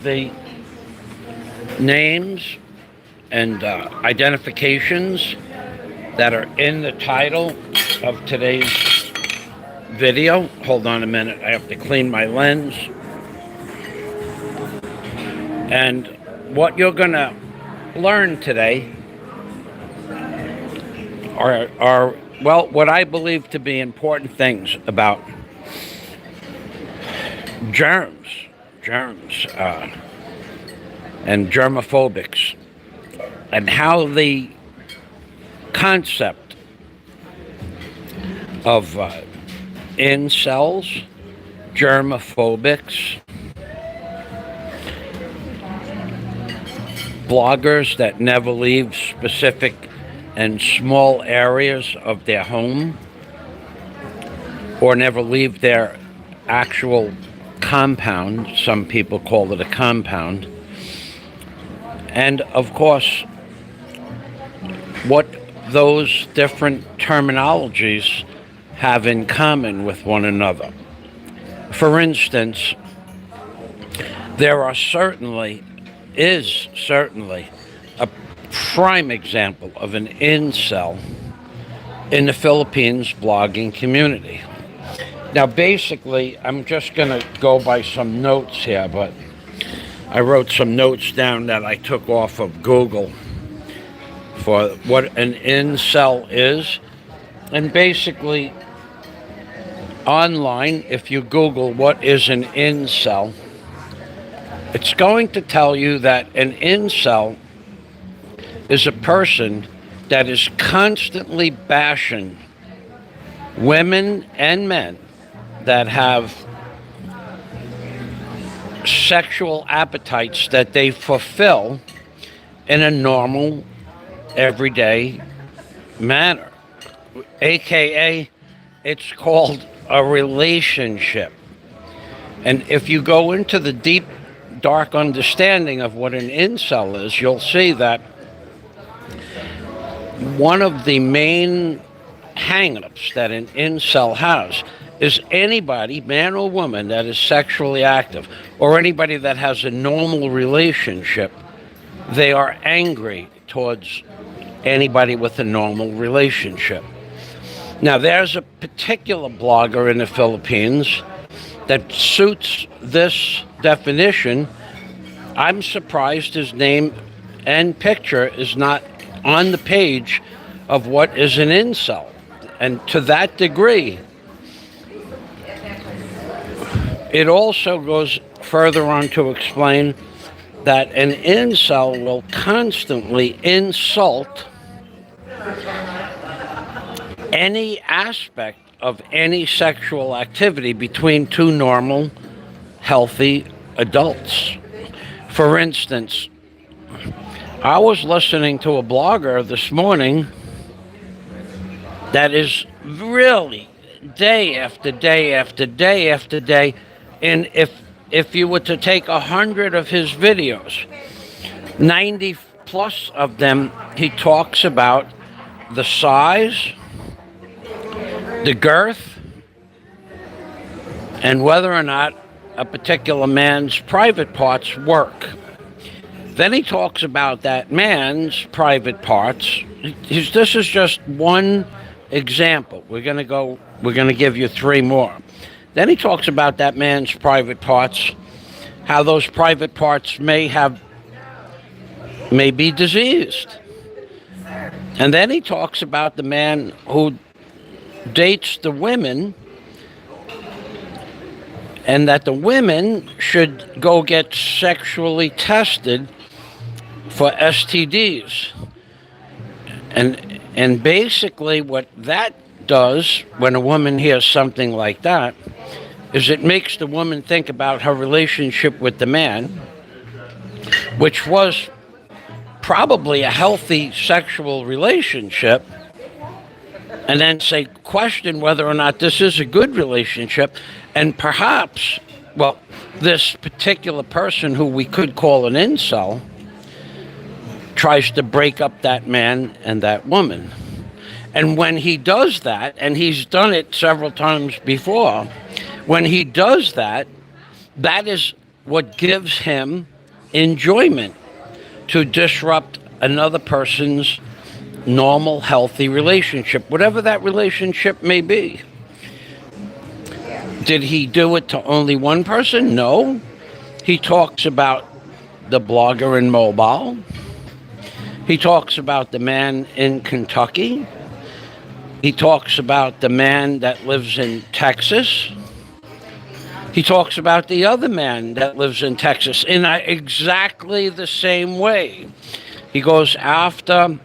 The names and identifications that are in the title of today's video. Hold on a minute, I have to clean my lens. And what you're gonna learn today are well, what I believe to be important things about germs and germaphobics, and how the concept of incels, germaphobics, bloggers that never leave specific and small areas of their home or never leave their actual compound. Some people call it a compound. And of course, what those different terminologies have in common with one another. For instance, there is certainly a prime example of an incel in the Philippines blogging community. Now, basically, I'm just going to go by some notes here, but I wrote some notes down that I took off of Google for what an incel is. And basically, online, if you Google what is an incel, it's going to tell you that an incel is a person that is constantly bashing women and men that have sexual appetites that they fulfill in a normal, everyday manner. AKA, it's called a relationship. And if you go into the deep, dark understanding of what an incel is, you'll see that one of the main hang-ups that an incel has is anybody, man or woman, that is sexually active, or anybody that has a normal relationship, they are angry towards anybody with a normal relationship. Now, there's a particular blogger in the Philippines that suits this definition. I'm surprised his name and picture is not on the page of what is an incel. And to that degree, it also goes further on to explain that an incel will constantly insult any aspect of any sexual activity between two normal, healthy adults. For instance, I was listening to a blogger this morning that is really day after day after day after day. And if you were to take 100 of his videos, 90 plus of them, he talks about the size, the girth, and whether or not a particular man's private parts work. Then he talks about that man's private parts. This is just one example. We're going to give you 3 more. Then he talks about that man's private parts, how those private parts may be diseased. And then he talks about the man who dates the women, and that the women should go get sexually tested for STDs. And basically what that does when a woman hears something like that is it makes the woman think about her relationship with the man, which was probably a healthy sexual relationship, and then question whether or not this is a good relationship. And perhaps, well, this particular person who we could call an incel tries to break up that man and that woman. And when he does that, and he's done it several times before, when he does that, that is what gives him enjoyment to disrupt another person's normal, healthy relationship, whatever that relationship may be. Did he do it to only one person? No. He talks about the blogger in Mobile. He talks about the man in Kentucky. He talks about the man that lives in Texas. He talks about the other man that lives in Texas in exactly the same way. He goes after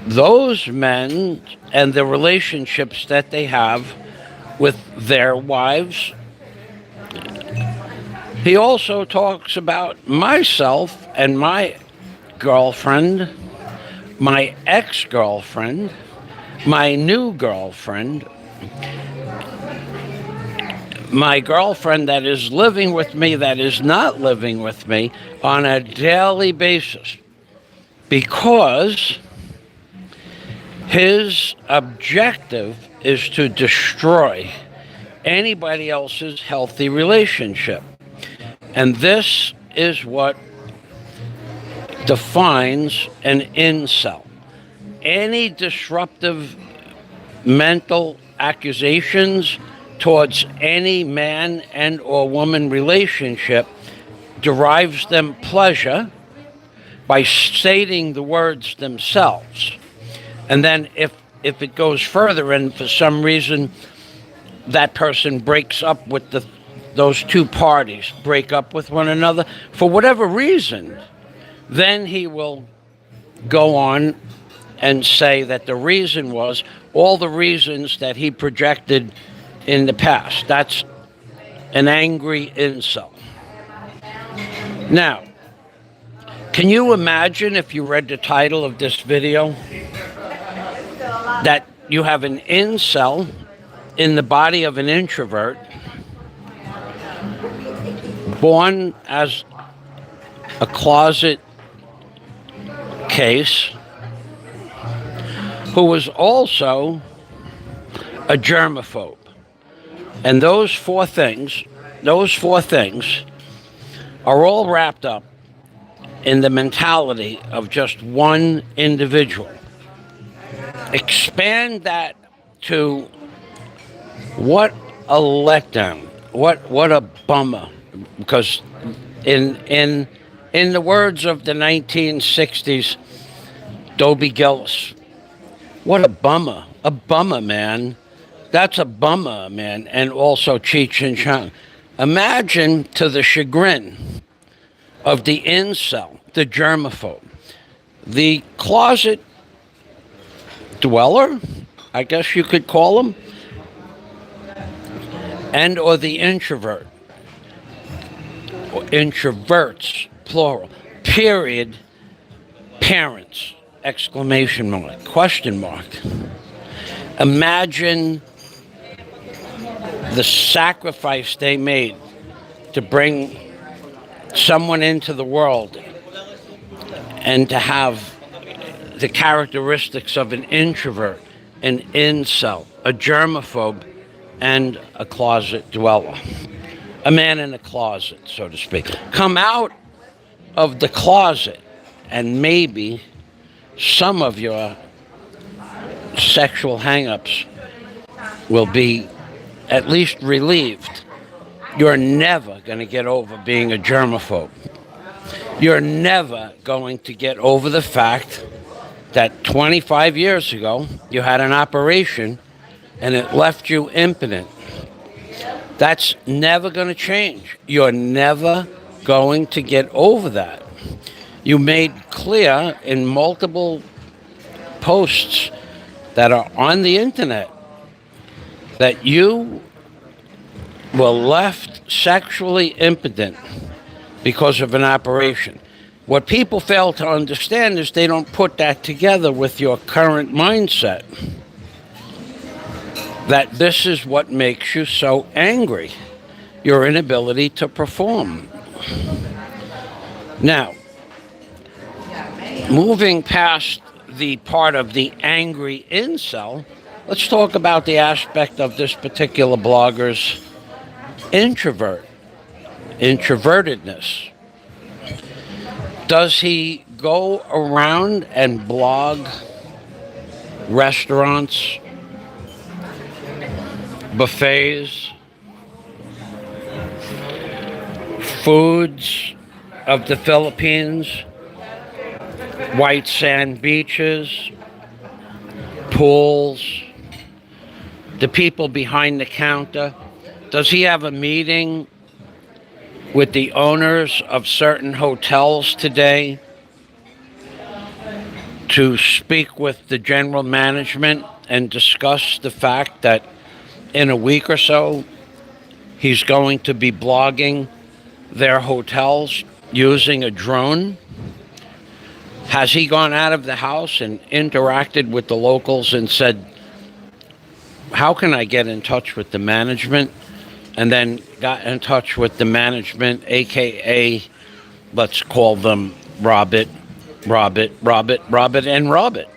those men and the relationships that they have with their wives. He also talks about myself and my girlfriend, my ex-girlfriend, my new girlfriend, my girlfriend that is living with me, that is not living with me on a daily basis, because his objective is to destroy anybody else's healthy relationship. And this is what defines an incel. Any disruptive mental accusations towards any man and or woman relationship derives them pleasure by stating the words themselves. And then if it goes further and for some reason that person breaks up with those two parties, break up with one another, for whatever reason, then he will go on and say that the reason was all the reasons that he projected in the past. That's an angry incel. Now, can you imagine, if you read the title of this video, that you have an incel in the body of an introvert, born as a closet case, who was also a germaphobe. And those four things are all wrapped up in the mentality of just one individual. Expand that to what a letdown, what a bummer, because in the words of the 1960s, Dobie Gillis, what a bummer, man. That's a bummer, man. And also Cheech and Chong. Imagine, to the chagrin of the incel, the germaphobe, the closet dweller, I guess you could call him, and or the introvert, or introverts, plural, period, parents, exclamation mark, question mark. Imagine the sacrifice they made to bring someone into the world and to have the characteristics of an introvert, an incel, a germaphobe, and a closet dweller. A man in a closet, so to speak. Come out of the closet and maybe some of your sexual hang-ups will be at least relieved. You're never going to get over being a germaphobe. You're never going to get over the fact that 25 years ago you had an operation and it left you impotent. That's never going to change. You're never going to get over that. You made clear in multiple posts that are on the internet that you were left sexually impotent because of an operation. What people fail to understand is they don't put that together with your current mindset, that this is what makes you so angry, your inability to perform. Now, moving past the part of the angry incel, let's talk about the aspect of this particular blogger's introvert introvertedness. Does he go around and blog restaurants, buffets, foods of the Philippines, white sand beaches, pools, the people behind the counter? Does he have a meeting with the owners of certain hotels today to speak with the general management and discuss the fact that in a week or so he's going to be blogging their hotels using a drone? Has he gone out of the house and interacted with the locals and said, how can I get in touch with the management? And then got in touch with the management, aka, let's call them Robert, and Robert.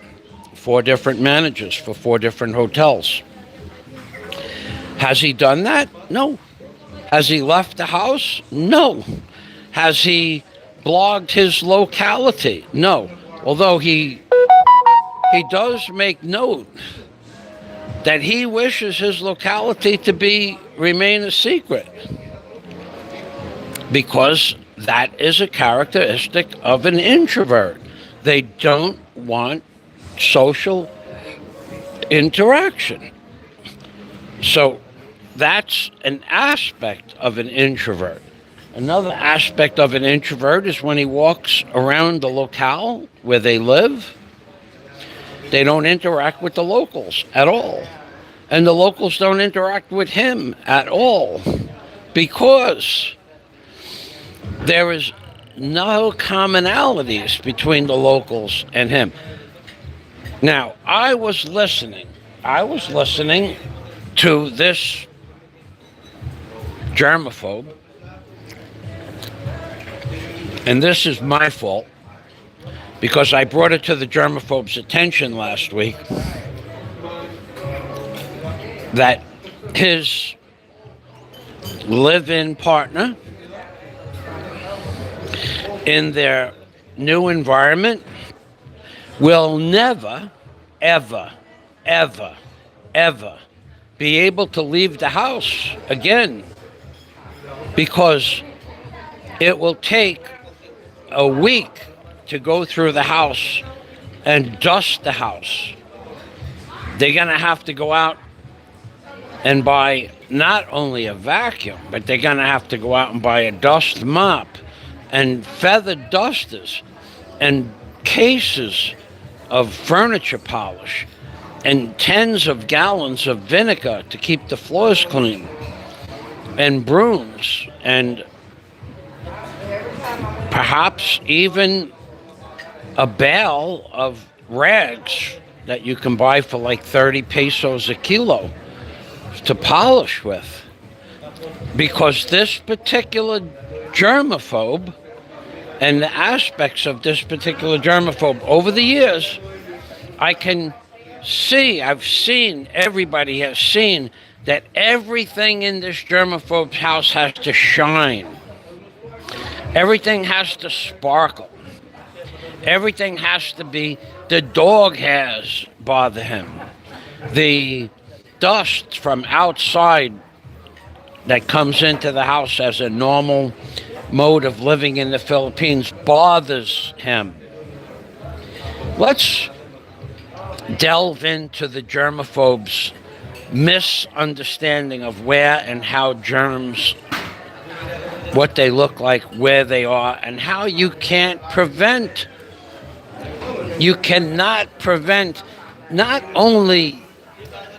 4 different managers for 4 different hotels. Has he done that? No. Has he left the house? No. Has he blogged his locality? No. Although he does make note that he wishes his locality to remain a secret, because that is a characteristic of an introvert. They don't want social interaction. So that's an aspect of an introvert. Another aspect of an introvert is when he walks around the locale where they live, they don't interact with the locals at all. And the locals don't interact with him at all, because there is no commonalities between the locals and him. Now, I was listening to this germaphobe, and this is my fault, because I brought it to the germaphobe's attention last week that his live-in partner in their new environment will never, ever, ever, ever be able to leave the house again, because it will take a week to go through the house and dust the house. They're going to have to go out and buy not only a vacuum, but they're going to have to go out and buy a dust mop and feather dusters and cases of furniture polish and tens of gallons of vinegar to keep the floors clean, and brooms, and perhaps even a bale of rags that you can buy for like 30 pesos a kilo to polish with. Because this particular germaphobe and the aspects of this particular germaphobe over the years, everybody has seen that everything in this germaphobe's house has to shine. Everything has to sparkle. Everything has to be, the dog hairs bother him. The dust from outside that comes into the house as a normal mode of living in the Philippines bothers him. Let's delve into the germaphobe's misunderstanding of where and how germs, what they look like, where they are, and how you cannot prevent not only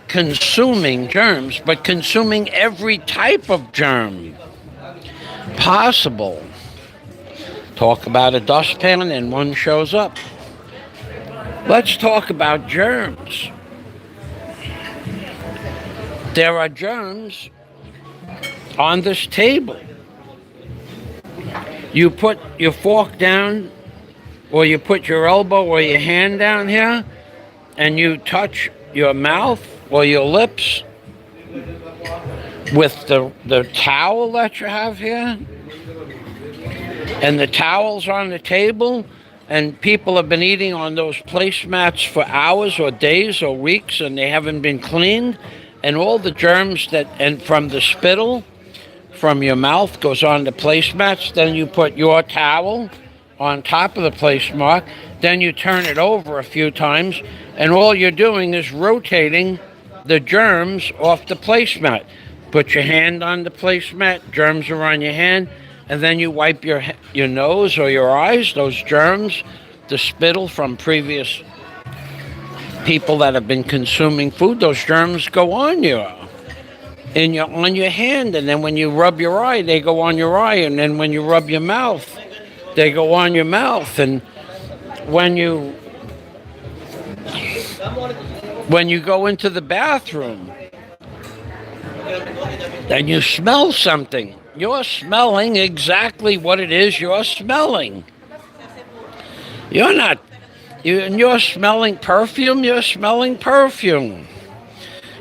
consuming germs, but consuming every type of germ possible. Talk about a dustpan and one shows up. Let's talk about germs. There are germs on this table. You put your fork down, or you put your elbow or your hand down here, and you touch your mouth or your lips with the towel that you have here, and the towels on the table, and people have been eating on those placemats for hours or days or weeks, and they haven't been cleaned, and all the germs and from the spittle from your mouth goes on the placemats. Then you put your towel on top of the placemat, then you turn it over a few times, and all you're doing is rotating the germs off the placemat. Put your hand on the placemat, germs are on your hand, and then you wipe your nose or your eyes. Those germs, the spittle from previous people that have been consuming food, those germs go on you, on your hand, and then when you rub your eye, they go on your eye, and then when you rub your mouth, they go on your mouth, and when you go into the bathroom and you smell something, you're smelling exactly what it is you're smelling. You're smelling perfume, you're smelling perfume.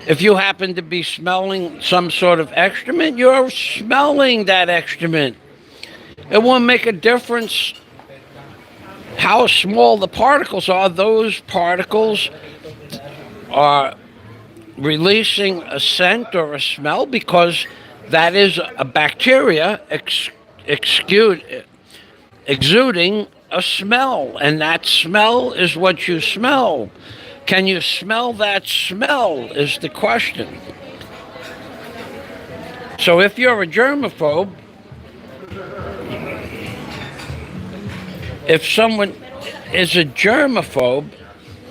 If you happen to be smelling some sort of excrement, you're smelling that excrement. It won't make a difference how small the particles are. Those particles are releasing a scent or a smell because that is a bacteria exuding a smell, and that smell is what you smell. Can you smell that smell is the question. So if you're a germaphobe, if someone is a germaphobe,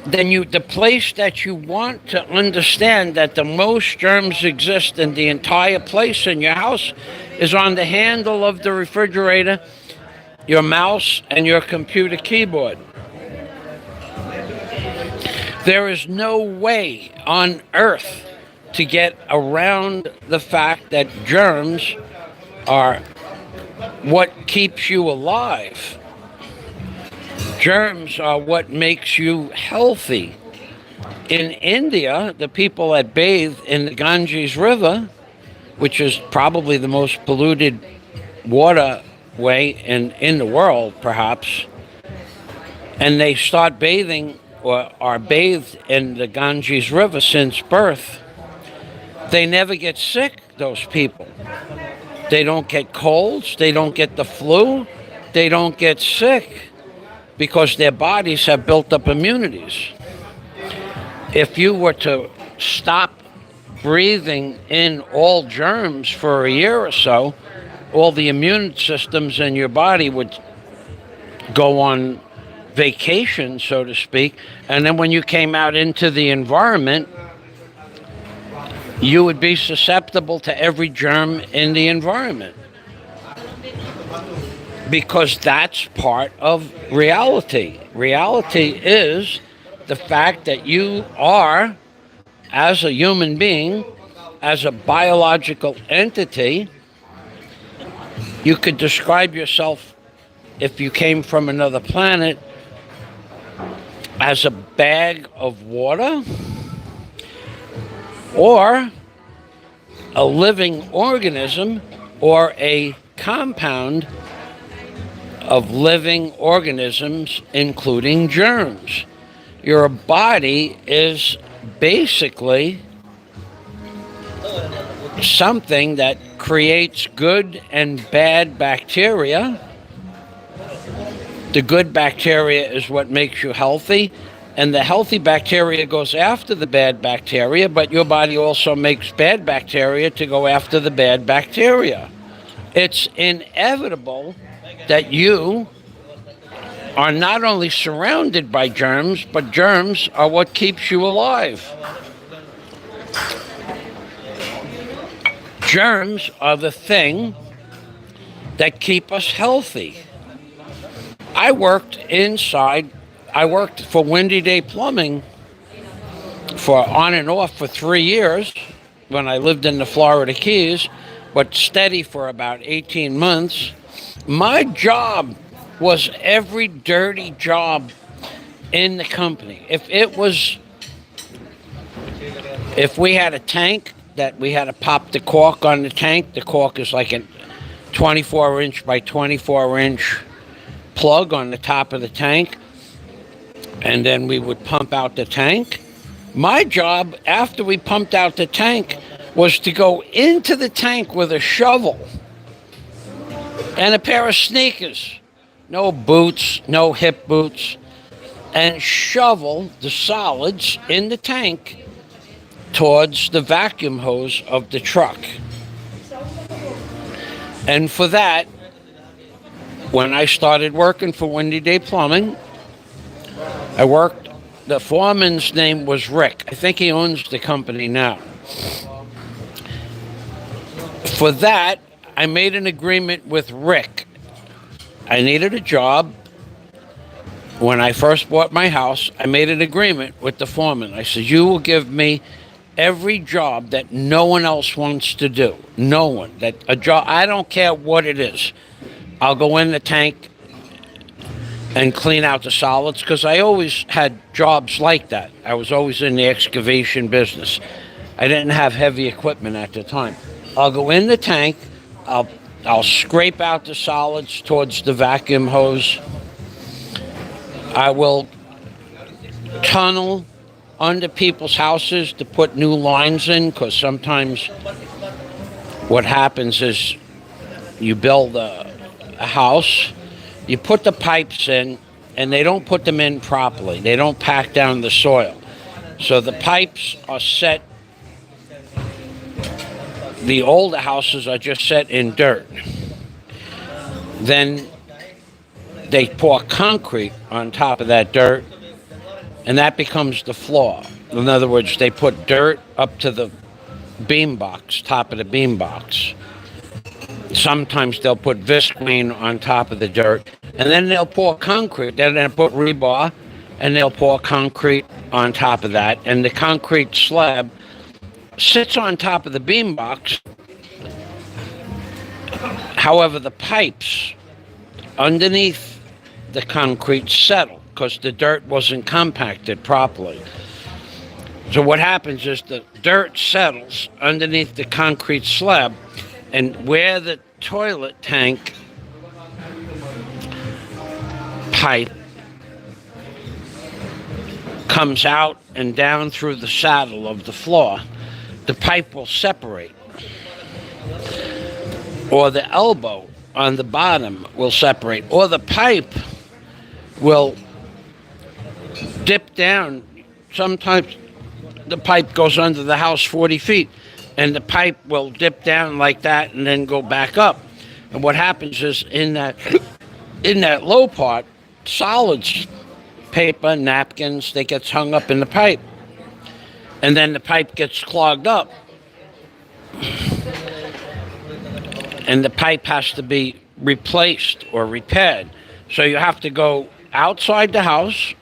then the place that you want to understand that the most germs exist in the entire place in your house is on the handle of the refrigerator, your mouse, and your computer keyboard. There is no way on earth to get around the fact that germs are what keeps you alive. Germs are what makes you healthy. In India, the people that bathe in the Ganges River, which is probably the most polluted waterway in the world, perhaps, and they start bathing or are bathed in the Ganges River since birth, they never get sick, those people. They don't get colds, they don't get the flu, they don't get sick, because their bodies have built up immunities. If you were to stop breathing in all germs for a year or so, all the immune systems in your body would go on vacation, so to speak, and then when you came out into the environment, you would be susceptible to every germ in the environment. Because that's part of reality. Reality is the fact that you are, as a human being, as a biological entity, you could describe yourself, if you came from another planet, as a bag of water or a living organism or a compound of living organisms, including germs. Your body is basically something that creates good and bad bacteria. The good bacteria is what makes you healthy, and the healthy bacteria goes after the bad bacteria, but your body also makes bad bacteria to go after the bad bacteria. It's inevitable that you are not only surrounded by germs, but germs are what keeps you alive. Germs are the thing that keep us healthy. I worked for Windy Day Plumbing for on and off for 3 years when I lived in the Florida Keys, but steady for about 18 months. My job was every dirty job in the company. If we had a tank that we had to pop the cork on the tank, the cork is like 24-inch by 24-inch plug on the top of the tank, and then we would pump out the tank. My job, after we pumped out the tank, was to go into the tank with a shovel and a pair of sneakers, no boots, no hip boots, and shovel the solids in the tank towards the vacuum hose of the truck. And for that, when I started working for Windy Day Plumbing, the foreman's name was Rick. I think he owns the company now. For that, I made an agreement with Rick. I needed a job. When I first bought my house, I made an agreement with the foreman. I said, you will give me every job that no one else wants to do. No one. A job, I don't care what it is. I'll go in the tank and clean out the solids, because I always had jobs like that. I was always in the excavation business. I didn't have heavy equipment at the time. I'll go in the tank, I'll scrape out the solids towards the vacuum hose. I will tunnel under people's houses to put new lines in, because sometimes what happens is you build a house, you put the pipes in, and they don't put them in properly. They don't pack down the soil. So the pipes are set, the older houses are just set in dirt. Then they pour concrete on top of that dirt, and that becomes the floor. In other words, they put dirt up to the beam box, top of the beam box. Sometimes they'll put visqueen on top of the dirt, and then they'll pour concrete. Then they'll put rebar, and they'll pour concrete on top of that. And the concrete slab sits on top of the beam box. However, the pipes underneath the concrete settle because the dirt wasn't compacted properly. So what happens is the dirt settles underneath the concrete slab, and where the toilet tank pipe comes out and down through the saddle of the floor, the pipe will separate. Or the elbow on the bottom will separate. Or the pipe will dip down. Sometimes the pipe goes under the house 40 feet, and the pipe will dip down like that and then go back up. And what happens is in that low part, solids, paper, napkins, they get hung up in the pipe. And then the pipe gets clogged up. And the pipe has to be replaced or repaired. So you have to go outside the house,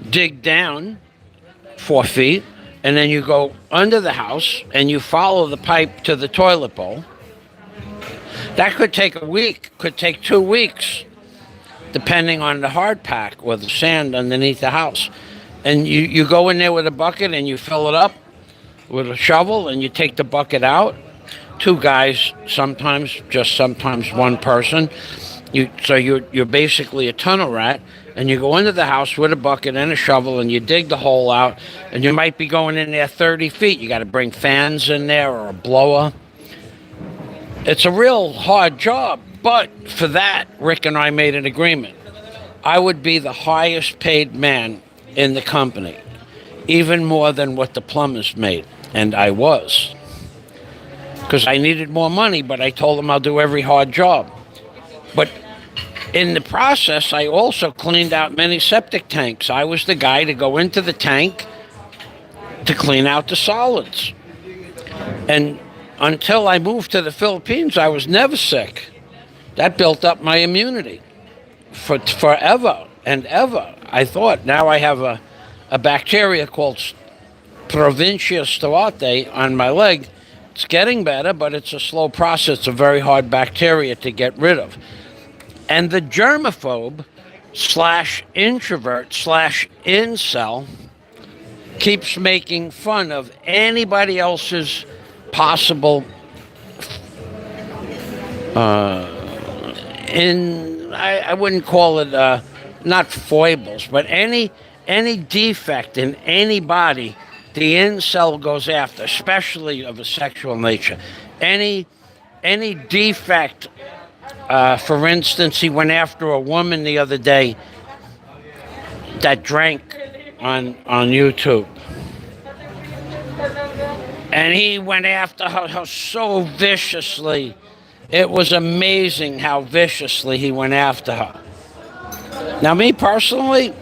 dig down 4 feet, and then you go under the house and you follow the pipe to the toilet bowl. That could take a week, could take 2 weeks, depending on the hard pack or the sand underneath the house. And you go in there with a bucket and you fill it up with a shovel, and you take the bucket out. 2 guys, sometimes one person. You're basically a tunnel rat, and you go into the house with a bucket and a shovel, and you dig the hole out, and you might be going in there 30 feet. You got to bring fans in there or a blower. It's a real hard job, but for that, Rick and I made an agreement. I would be the highest paid man in the company, even more than what the plumbers made, and I was. Because I needed more money, but I told them I'll do every hard job. But in the process, I also cleaned out many septic tanks. I was the guy to go into the tank to clean out the solids. And until I moved to the Philippines, I was never sick. That built up my immunity for forever and ever. I thought, now I have a bacteria called Provincia sterate on my leg. It's getting better, but it's a slow process. It's a very hard bacteria to get rid of. And the germaphobe / introvert / incel keeps making fun of anybody else's possible I wouldn't call it not foibles, but any defect in anybody the incel goes after, especially of a sexual nature. Any defect. For instance, he went after a woman the other day that drank on YouTube. And he went after her so viciously. It was amazing how viciously he went after her. Now, me personally,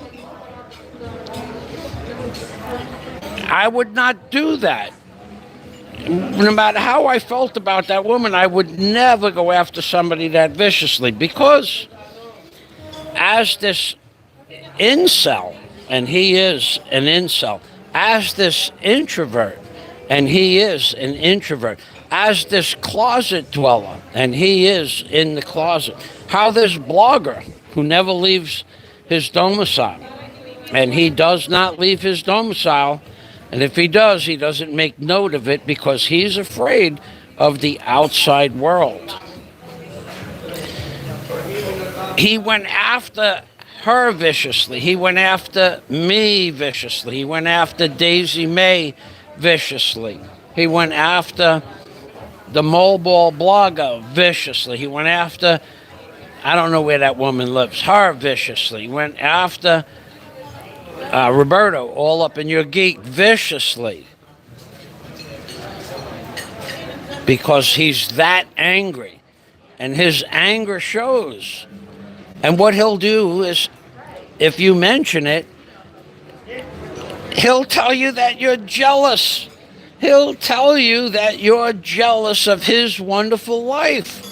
I would not do that. No matter how I felt about that woman, I would never go after somebody that viciously, because as this incel, and he is an incel, as this introvert, and he is an introvert, as this closet dweller, and he is in the closet, how this blogger who never leaves his domicile, and he does not leave his domicile, and if he does, he doesn't make note of it because he's afraid of the outside world. He went after her viciously. He went after me viciously. He went after Daisy May viciously. He went after the mobile blogger viciously. He went after, I don't know where that woman lives, her viciously. He went after Roberto, all up in your geek, viciously. Because he's that angry. And his anger shows. And what he'll do is, if you mention it, he'll tell you that you're jealous. He'll tell you that you're jealous of his wonderful life.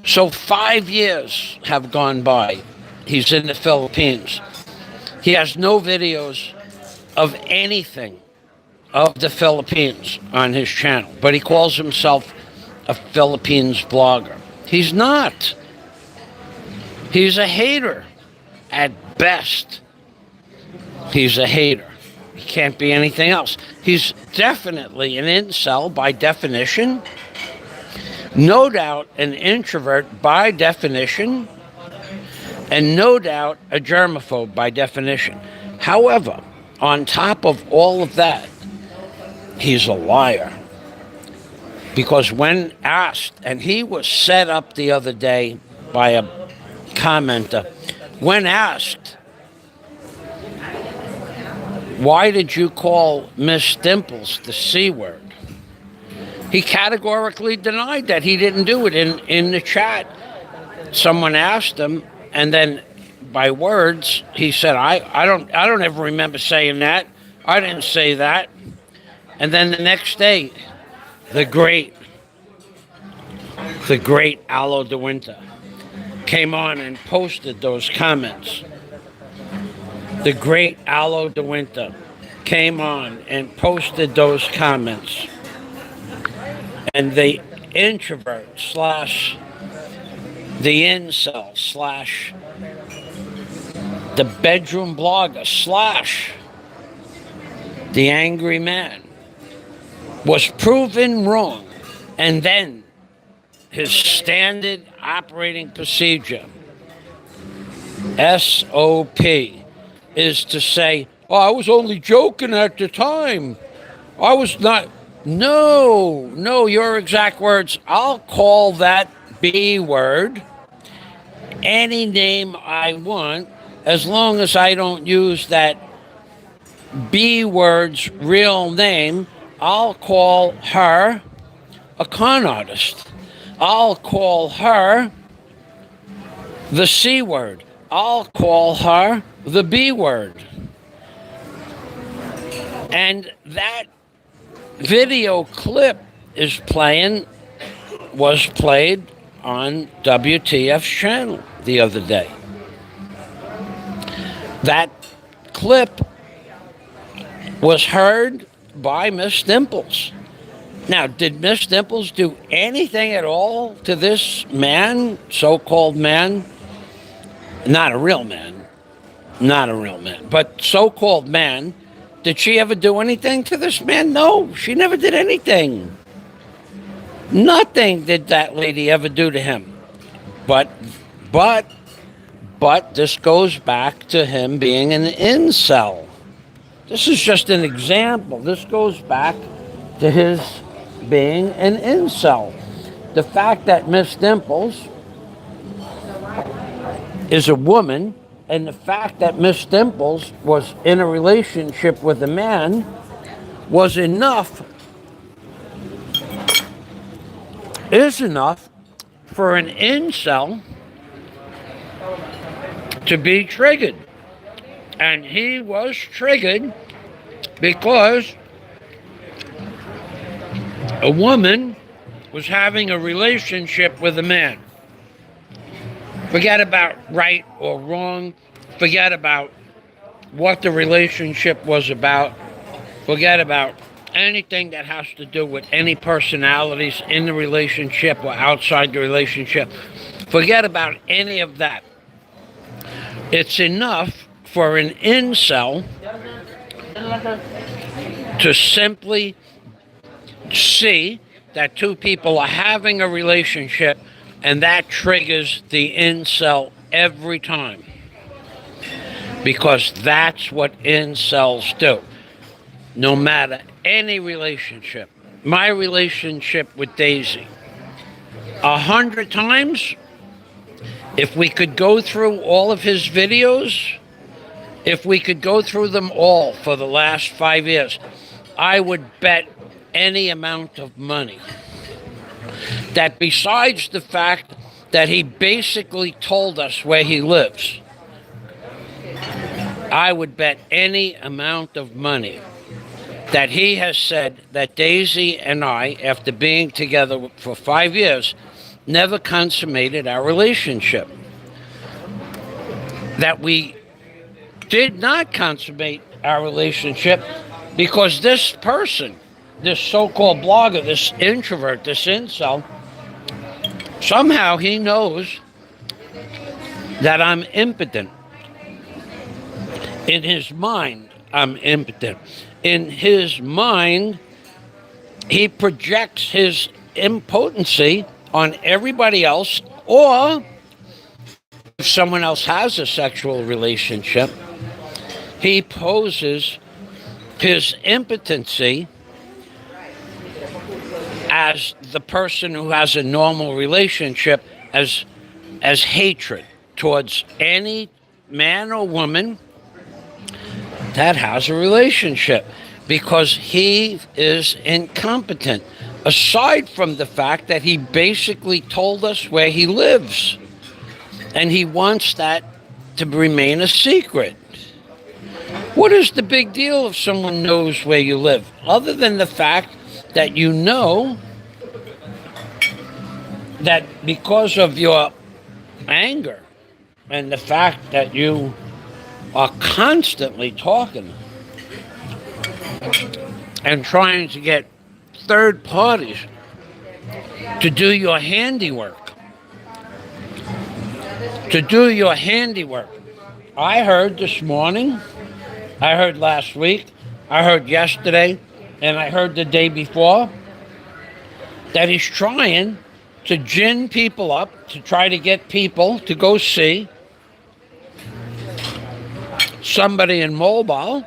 So 5 years have gone by. He's in the Philippines. He has no videos of anything of the Philippines on his channel, but he calls himself a Philippines blogger. He's not. He's a hater at best. He's a hater. He can't be anything else. He's definitely an incel by definition. No doubt an introvert by definition. And no doubt a germaphobe by definition. However, on top of all of that, he's a liar. Because when asked, and he was set up the other day by a commenter, when asked, why did you call Miss Dimples the C word? He categorically denied that. He didn't do it in the chat. Someone asked him, and then by words, he said, I don't ever remember saying that. I didn't say that. And then the next day, the great Aloe de Winter came on and posted those comments. The great Aloe de Winter came on and posted those comments. And the introvert / the incel / the bedroom blogger / the angry man was proven wrong. And then his standard operating procedure, SOP, is to say, oh, I was only joking at the time. I was not. No, your exact words. I'll call that B word any name I want, as long as I don't use that B word's real name. I'll call her a con artist. I'll call her the C word. I'll call her the B word. And that video clip was played on WTF's channel the other day. That clip was heard by Miss Dimples. Now, did Miss Dimples do anything at all to this man, so-called man? Not a real man, but so-called man. Did she ever do anything to this man? No, she never did anything. Nothing did that lady ever do to him. But, but, but this goes back to him being an incel. This is just an example. This goes back to his being an incel. The fact that Miss Dimples is a woman, and the fact that Miss Dimples was in a relationship with a man was enough, is enough for an incel to be triggered. And he was triggered because a woman was having a relationship with a man. Forget about right or wrong. Forget about what the relationship was about. Forget about anything that has to do with any personalities in the relationship or outside the relationship. Forget about any of that. It's enough for an incel to simply see that two people are having a relationship, and that triggers the incel every time. Because that's what incels do. No matter any relationship. My relationship with Daisy. 100 times, if we could go through all of his videos, if we could go through them all for the last 5 years, I would bet any amount of money that besides the fact that he basically told us where he lives, I would bet any amount of money that he has said that Daisy and I, after being together for 5 years, never consummated our relationship. That we did not consummate our relationship because this person, this so-called blogger, this introvert, this incel, somehow he knows that I'm impotent. In his mind, I'm impotent. In his mind, he projects his impotency on everybody else, or if someone else has a sexual relationship, he poses his impotency as the person who has a normal relationship as hatred towards any man or woman that has a relationship, because he is incompetent. Aside from the fact that he basically told us where he lives, and he wants that to remain a secret. What is the big deal if someone knows where you live, other than the fact that you know that because of your anger and the fact that you are constantly talking and trying to get third parties to do your handiwork. To do your handiwork. I heard this morning, I heard last week, I heard yesterday, and I heard the day before that he's trying to gin people up, to try to get people to go see somebody in Mobile,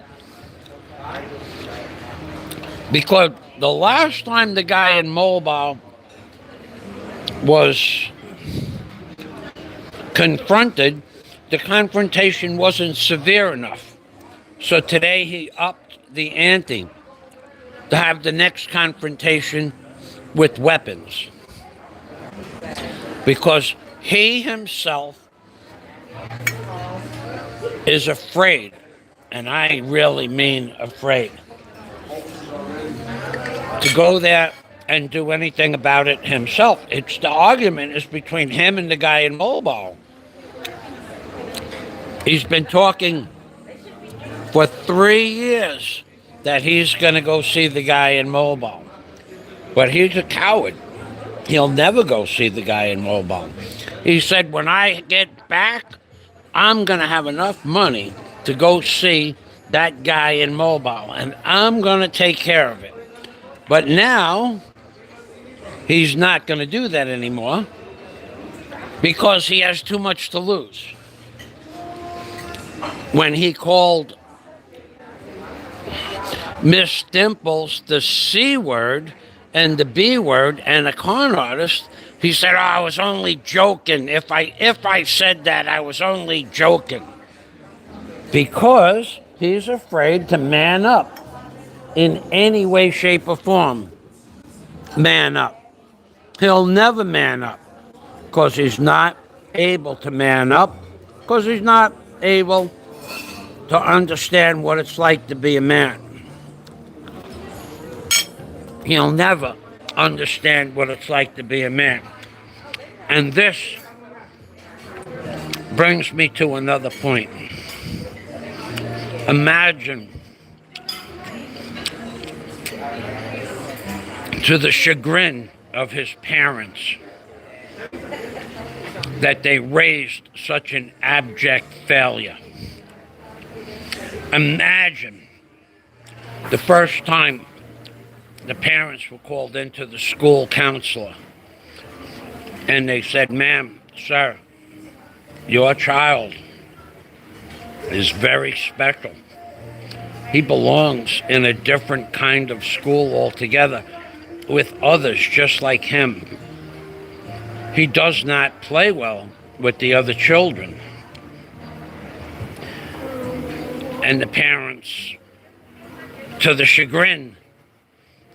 because the last time the guy in Mobile was confronted, the confrontation wasn't severe enough. So today he upped the ante to have the next confrontation with weapons. Because he himself is afraid, and I really mean afraid, to go there and do anything about it himself. It's the argument is between him and the guy in Mobile. He's been talking for 3 years that he's going to go see the guy in Mobile. But he's a coward. He'll never go see the guy in Mobile. He said, when I get back, I'm going to have enough money to go see that guy in Mobile, and I'm going to take care of it. But now, He's not going to do that anymore because he has too much to lose. When he called Miss Dimples the C word and the B word and a con artist, he said, "Oh, I was only joking. If I said that, I was only joking." Because he's afraid to man up in any way, shape, or form. Man up. He'll never man up because he's not able to man up, because he's not able to understand what it's like to be a man. He'll never understand what it's like to be a man. And this brings me to another point. Imagine, to the chagrin of his parents, that they raised such an abject failure. Imagine the first time the parents were called into the school counselor and they said, "Ma'am, sir, your child is very special. He belongs in a different kind of school altogether with others just like him. He does not play well with the other children." And the parents, to the chagrin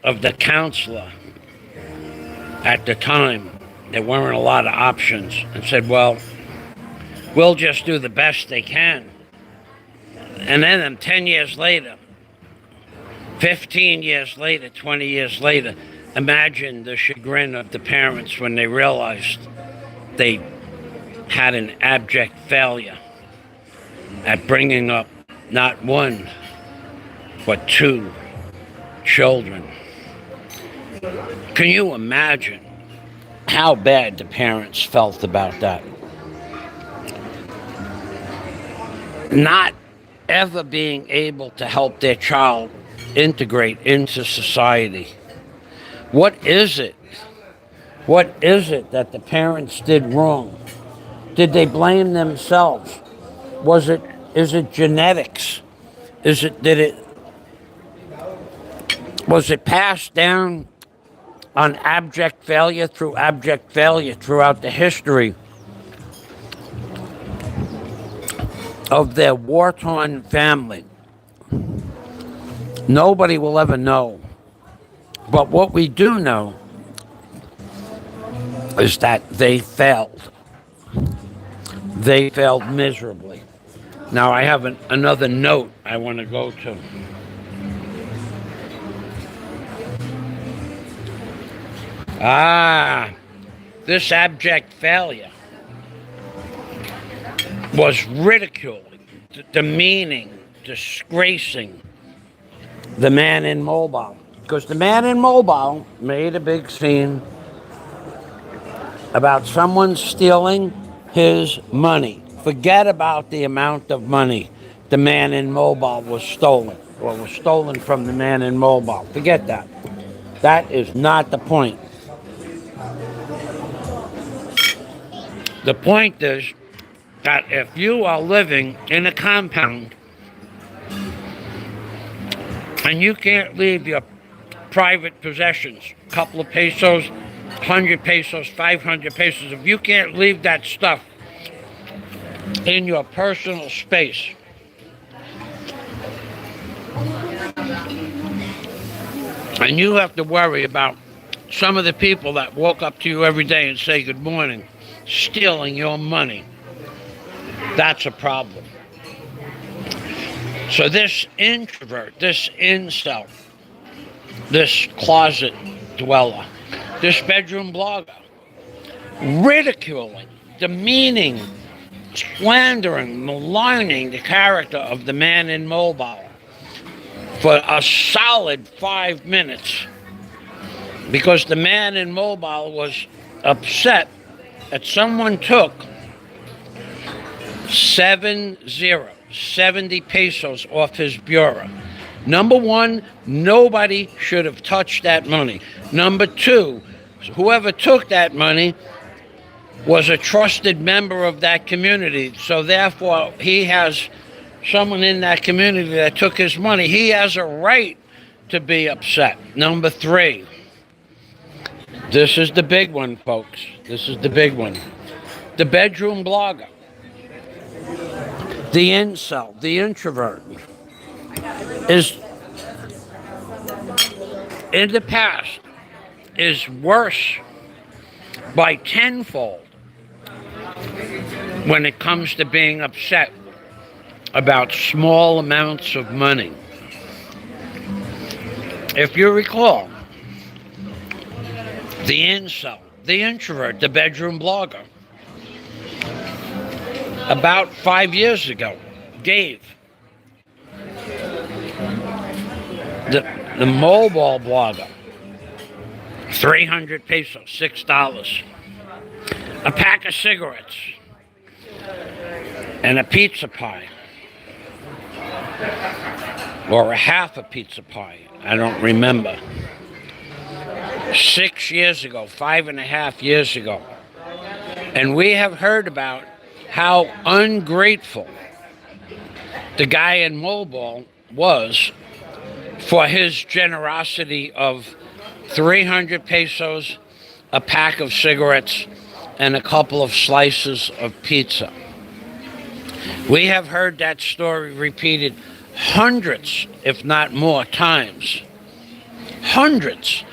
of the counselor at the time, there weren't a lot of options, and said, "Well, we'll just do the best they can." And then 10 years later, 15 years later, 20 years later, imagine the chagrin of the parents when they realized they had an abject failure at bringing up not one, but two children. Can you imagine how bad the parents felt about that? Not ever being able to help their child integrate into society. What is it? What is it that the parents did wrong? Did they blame themselves? Is it genetics? Was it passed down on abject failure throughout the history of their war-torn family? Nobody will ever know. But what we do know is that they failed. They failed miserably. Now I have another note I want to go to. This abject failure was ridiculing, demeaning, disgracing the man in Mobile. Because the man in Mobile made a big scene about someone stealing his money. Forget about the amount of money the man in Mobile was stolen, or was stolen from the man in Mobile. Forget that. That is not the point. The point is that if you are living in a compound and you can't leave your private possessions, a couple of pesos, 100 pesos, 500 pesos, if you can't leave that stuff in your personal space, and you have to worry about some of the people that walk up to you every day and say good morning, stealing your money, that's a problem. So this introvert, this incel, this closet dweller, this bedroom blogger, ridiculing, demeaning, slandering, maligning the character of the man in Mobile for a solid 5 minutes, because the man in Mobile was upset that someone took 70 pesos off his bureau. Number one, nobody should have touched that money. Number two, whoever took that money was a trusted member of that community. So therefore, he has someone in that community that took his money. He has a right to be upset. Number 3. This is the big one, folks. This is the big one. The bedroom blogger. The incel, the introvert, is, in the past, is worse by tenfold when it comes to being upset about small amounts of money. If you recall, the incel, the introvert, the bedroom blogger, about 5 years ago, gave the mobile blogger 300 pesos, $6, a pack of cigarettes, and a pizza pie, or a half a pizza pie, I don't remember. 6 years ago, 5.5 years ago. And we have heard about how ungrateful the guy in mobile was for his generosity of 300 pesos, a pack of cigarettes, and a couple of slices of pizza. We have heard that story repeated hundreds, if not more times. Hundreds,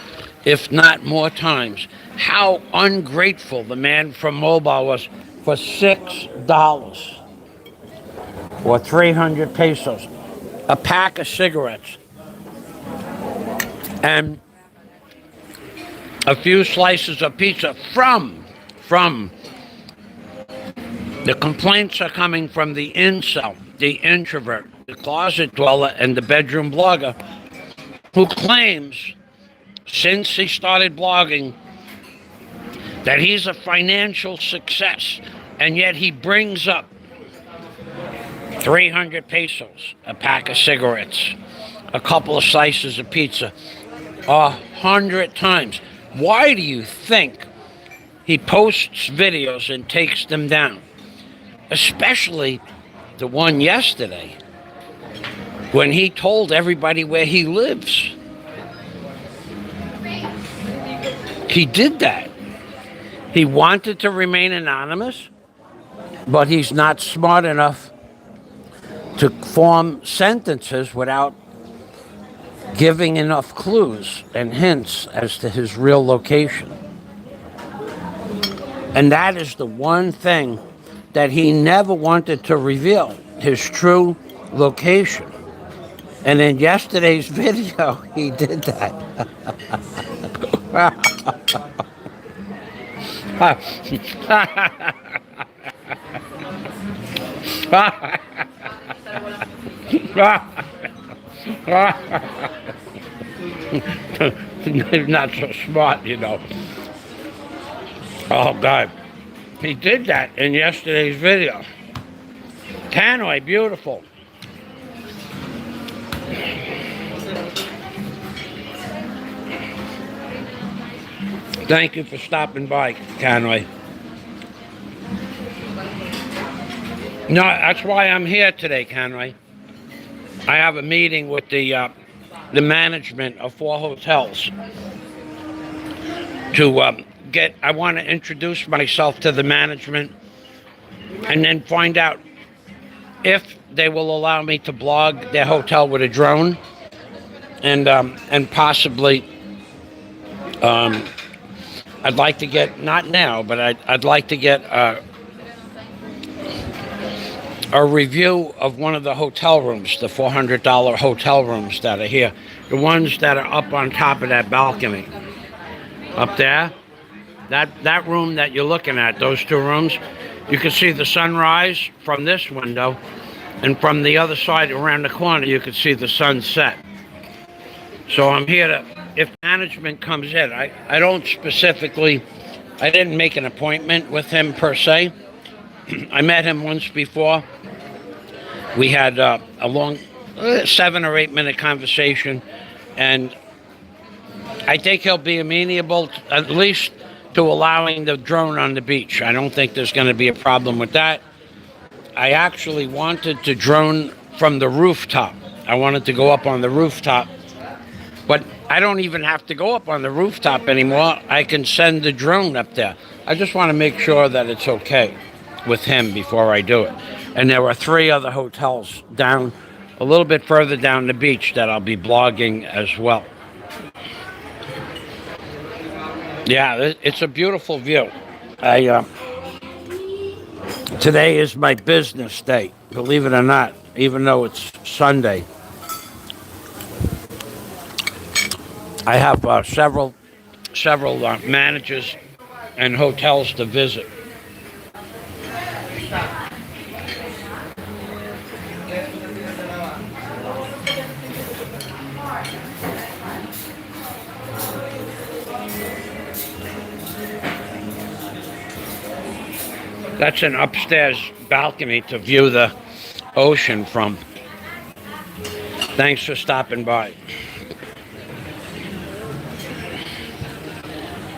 if not more times. How ungrateful the man from mobile was for $6 or 300 pesos, a pack of cigarettes, and a few slices of pizza from the complaints are coming from the incel, the introvert, the closet dweller, and the bedroom blogger, who claims since he started blogging that he's a financial success, and yet he brings up 300 pesos, a pack of cigarettes, a couple of slices of pizza, 100 times. Why do you think he posts videos and takes them down? Especially the one yesterday, when he told everybody where he lives. He did that. He wanted to remain anonymous, but he's not smart enough to form sentences without giving enough clues and hints as to his real location. And that is the one thing that he never wanted to reveal, his true location. And in yesterday's video, he did that. Not so smart, you know. Oh, God. He did that in yesterday's video. Tannoy, beautiful. Thank you for stopping by, Tannoy. No, that's why I'm here today, Conway. I have a meeting with the management of 4 hotels to I want to introduce myself to the management and then find out if they will allow me to blog their hotel with a drone, and possibly I'd like to get, not now, but I'd like to get a review of one of the hotel rooms, the $400 hotel rooms that are here, the ones that are up on top of that balcony up there. That room that you're looking at, those 2 rooms, you can see the sunrise from this window, and from the other side around the corner you can see the sunset. So I'm here to, if management comes in, I don't specifically, I didn't make an appointment with him per se. I met him once before. We had a long 7 or 8 minute conversation, and I think he'll be amenable, at least to allowing the drone on the beach. I don't think there's going to be a problem with that. I actually wanted to drone from the rooftop. I wanted to go up on the rooftop, but I don't even have to go up on the rooftop anymore. I can send the drone up there. I just want to make sure that it's okay with him before I do it. And there are 3 other hotels down, a little bit further down the beach that I'll be blogging as well. Yeah, it's a beautiful view. Today is my business day, believe it or not, even though it's Sunday. I have several managers and hotels to visit. That's an upstairs balcony to view the ocean from. Thanks for stopping by.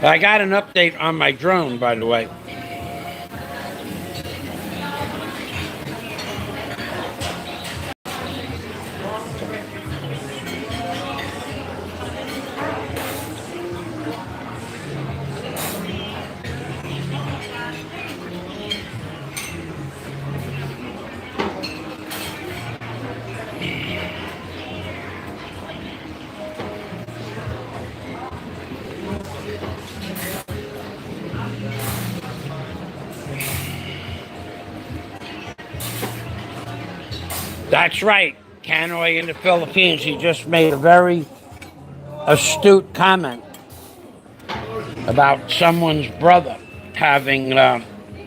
I got an update on my drone, by the way. That's right, Canoy in the Philippines. He just made a very astute comment about someone's brother having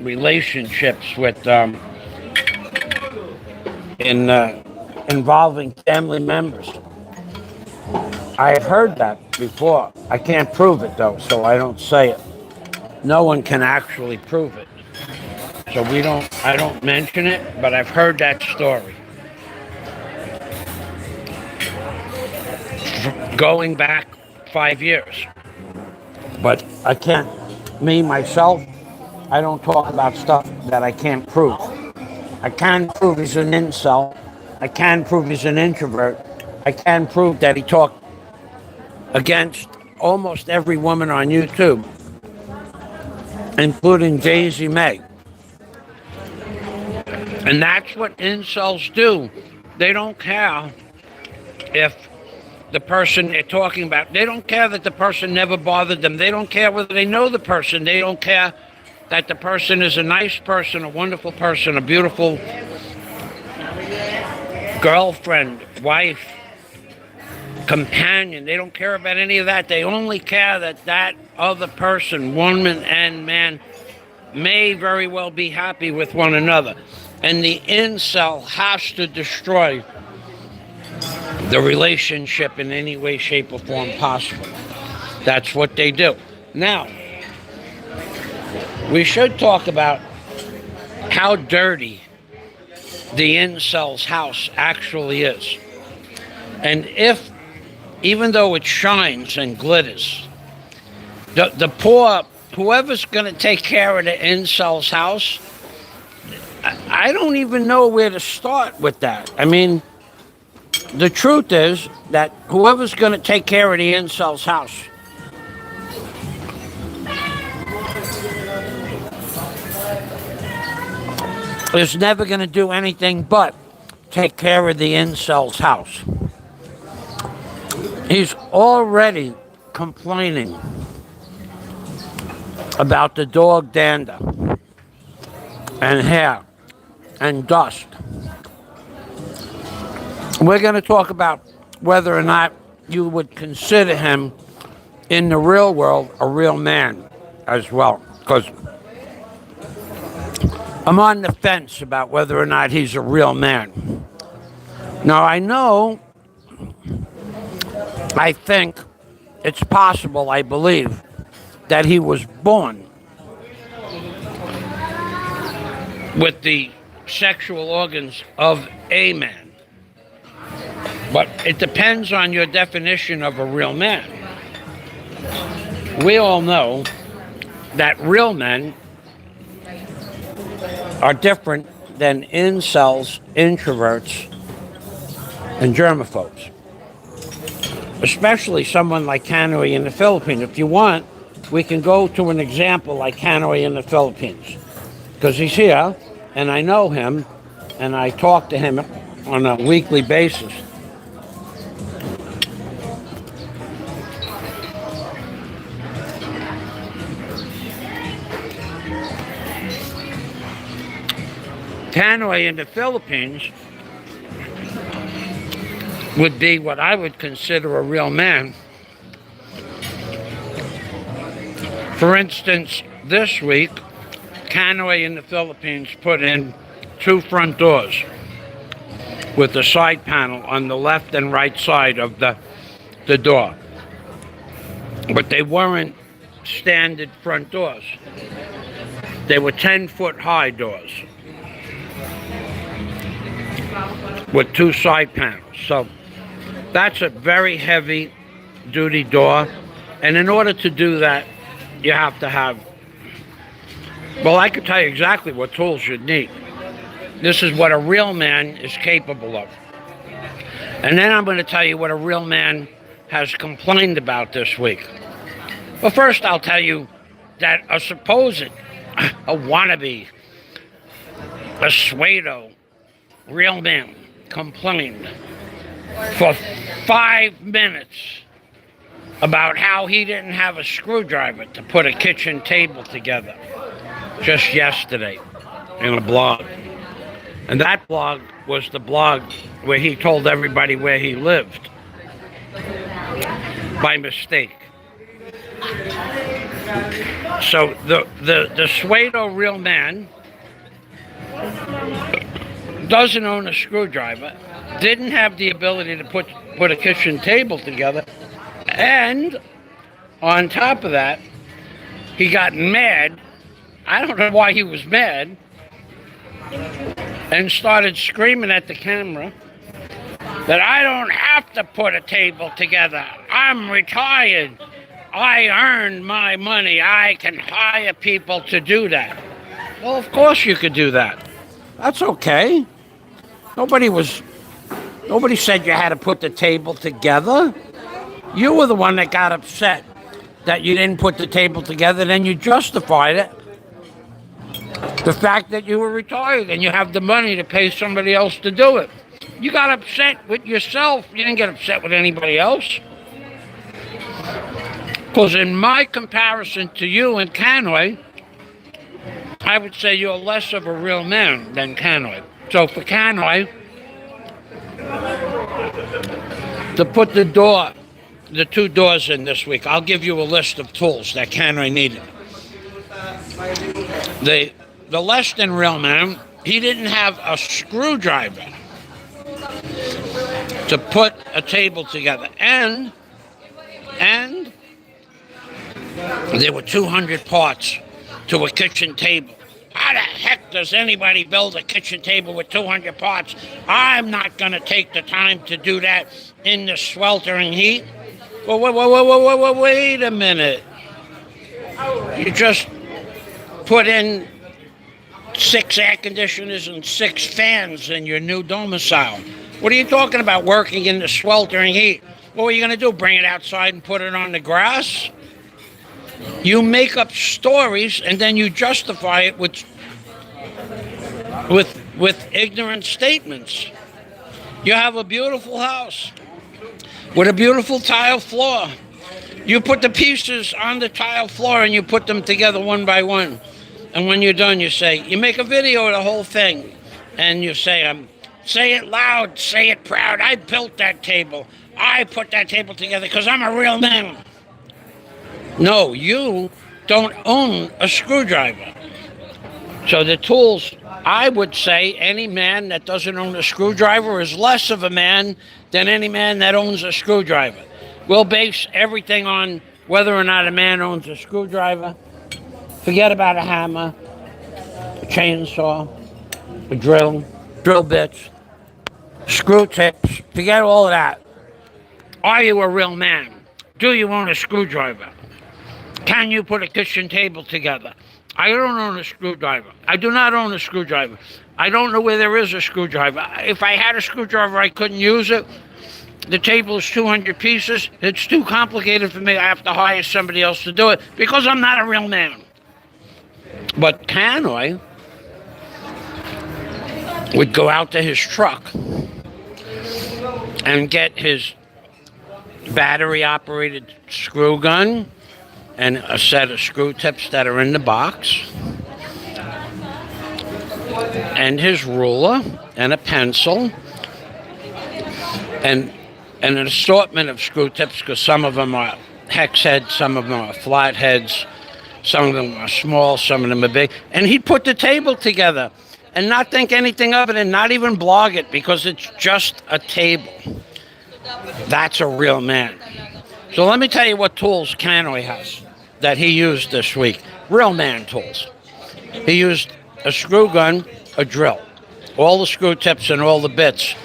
relationships with involving family members. I've heard that before. I can't prove it though, so I don't say it. No one can actually prove it. So I don't mention it, but I've heard that story. Going back 5 years. But I can't, myself, I don't talk about stuff that I can't prove. I can prove he's an incel. I can prove he's an introvert. I can prove that he talked against almost every woman on YouTube, including Daisy May. And that's what incels do. They don't care if the person they're talking about, they don't care that the person never bothered them. They don't care whether they know the person. They don't care that the person is a nice person, a wonderful person, a beautiful girlfriend, wife, companion. They don't care about any of that. They only care that that other person, woman and man, may very well be happy with one another. And the incel has to destroy the relationship in any way, shape, or form possible. That's what they do. Now, we should talk about how dirty the incel's house actually is. And if, even though it shines and glitters, the poor, whoever's going to take care of the incel's house, I don't even know where to start with that. I mean, the truth is that whoever's going to take care of the incel's house is never going to do anything but take care of the incel's house. He's already complaining about the dog dander and hair and dust. We're going to talk about whether or not you would consider him in the real world a real man as well, because I'm on the fence about whether or not he's a real man. Now, I think it's possible, I believe, that he was born with the sexual organs of a man. But it depends on your definition of a real man. we all know that real men are different than incels, introverts, and germaphobes. Especially someone like Canoe in the Philippines. If you want, we can go to an example like Canoe in the Philippines. Because he's here, and I know him, and I talk to him on a weekly basis. Canoe in the Philippines would be what I would consider a real man. For instance, this week, Canoe in the Philippines put in 2 front doors with a side panel on the left and right side of the door. But they weren't standard front doors. They were 10-foot high doors with 2 side panels. So that's a very heavy duty door. And in order to do that, you have to have, well, I can tell you exactly what tools you'd need. This is what a real man is capable of. And then I'm going to tell you what a real man has complained about this week. But first I'll tell you that a supposed, a wannabe, a pseudo real man complained for 5 minutes about how he didn't have a screwdriver to put a kitchen table together just yesterday in a blog. And that blog was the blog where he told everybody where he lived by mistake. So the pseudo real man doesn't own a screwdriver, didn't have the ability to put a kitchen table together, and on top of that, he got mad. I don't know why he was mad, and started screaming at the camera that I don't have to put a table together. I'm retired. I earned my money. I can hire people to do that. Well, of course you could do that. That's okay. Nobody said you had to put the table together. You were the one that got upset that you didn't put the table together, then you justified it. The fact that you were retired and you have the money to pay somebody else to do it. You got upset with yourself. You didn't get upset with anybody else. Because in my comparison to you and Canoe, I would say you're less of a real man than Canoe. So for Canoe to put the 2 doors in this week, I'll give you a list of tools that Canoe needed. The less than real man, he didn't have a screwdriver to put a table together. And there were 200 parts to a kitchen table. How the heck does anybody build a kitchen table with 200 parts? I'm not going to take the time to do that in the sweltering heat. Wait a minute. You just put in 6 air conditioners and 6 fans in your new domicile. What are you talking about working in the sweltering heat? What are you going to do, bring it outside and put it on the grass? You make up stories and then you justify it with ignorant statements. You have a beautiful house with a beautiful tile floor. You put the pieces on the tile floor and you put them together one by one. And when you're done, you make a video of the whole thing. And you say, say it loud, say it proud. I built that table. I put that table together because I'm a real man. No, you don't own a screwdriver. So the tools, I would say any man that doesn't own a screwdriver is less of a man than any man that owns a screwdriver. We'll base everything on whether or not a man owns a screwdriver. Forget about a hammer, a chainsaw, a drill bits, screw tips. Forget all of that. Are you a real man? Do you own a screwdriver? Can you put a kitchen table together? I don't own a screwdriver. I do not own a screwdriver. I don't know where there is a screwdriver. If I had a screwdriver, I couldn't use it. The table is 200 pieces. It's too complicated for me. I have to hire somebody else to do it because I'm not a real man. But Canoy would go out to his truck and get his battery-operated screw gun and a set of screw tips that are in the box, and his ruler and a pencil, and an assortment of screw tips, because some of them are hex heads, some of them are flat heads, some of them are small, some of them are big. And he'd put the table together and not think anything of it and not even blog it because it's just a table. That's a real man. So let me tell you what tools Canoy has that he used this week. Real man tools. He used a screw gun, a drill, all the screw tips and all the bits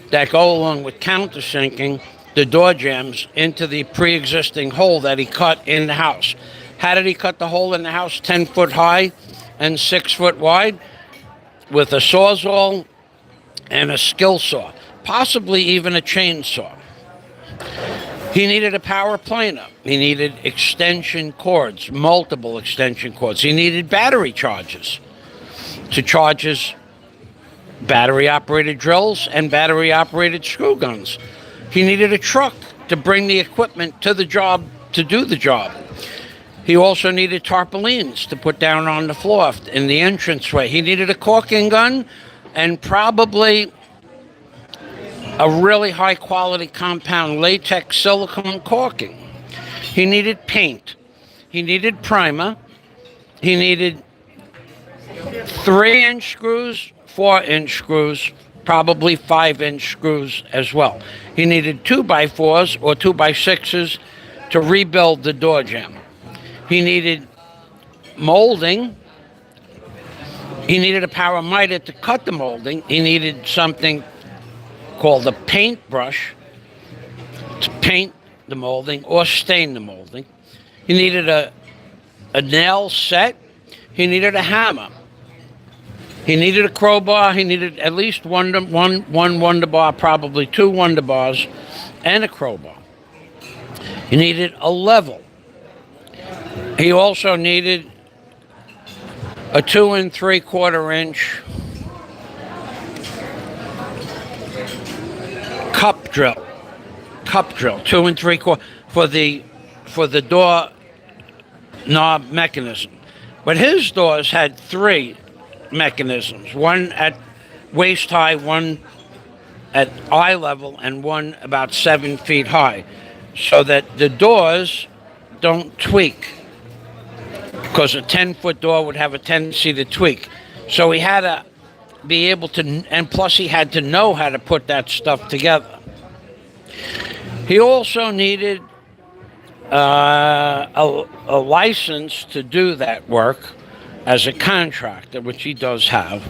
that go along with countersinking the door jambs into the pre-existing hole that he cut in the house. How did he cut the hole in the house? 10 foot high and 6 foot wide with a sawzall and a skill saw, possibly even a chainsaw. He needed a power planer. He needed extension cords, multiple extension cords. He needed battery chargers to charge his battery-operated drills and battery-operated screw guns. He needed a truck to bring the equipment to the job to do the job. He also needed tarpaulins to put down on the floor in the entranceway. He needed a caulking gun and probably a really high-quality compound latex silicone caulking. He needed paint. He needed primer. He needed 3-inch screws, 4-inch screws, probably 5-inch screws as well. He needed 2x4s or 2x6s to rebuild the door jamb. He needed molding. He needed a power miter to cut the molding. He needed something called a paintbrush to paint the molding or stain the molding. He needed a nail set. He needed a hammer. He needed a crowbar. He needed at least one Wonder Bar, probably 2 Wonder Bars, and a crowbar. He needed a level. He also needed a 2 3/4 inch cup drill, 2 3/4 for the door knob mechanism. But his doors had 3 mechanisms, one at waist high, one at eye level, and one about 7 feet high, so that the doors don't tweak, because a 10-foot door would have a tendency to tweak. So he had to be able to, and plus he had to know how to put that stuff together. He also needed a license to do that work as a contractor, which he does have.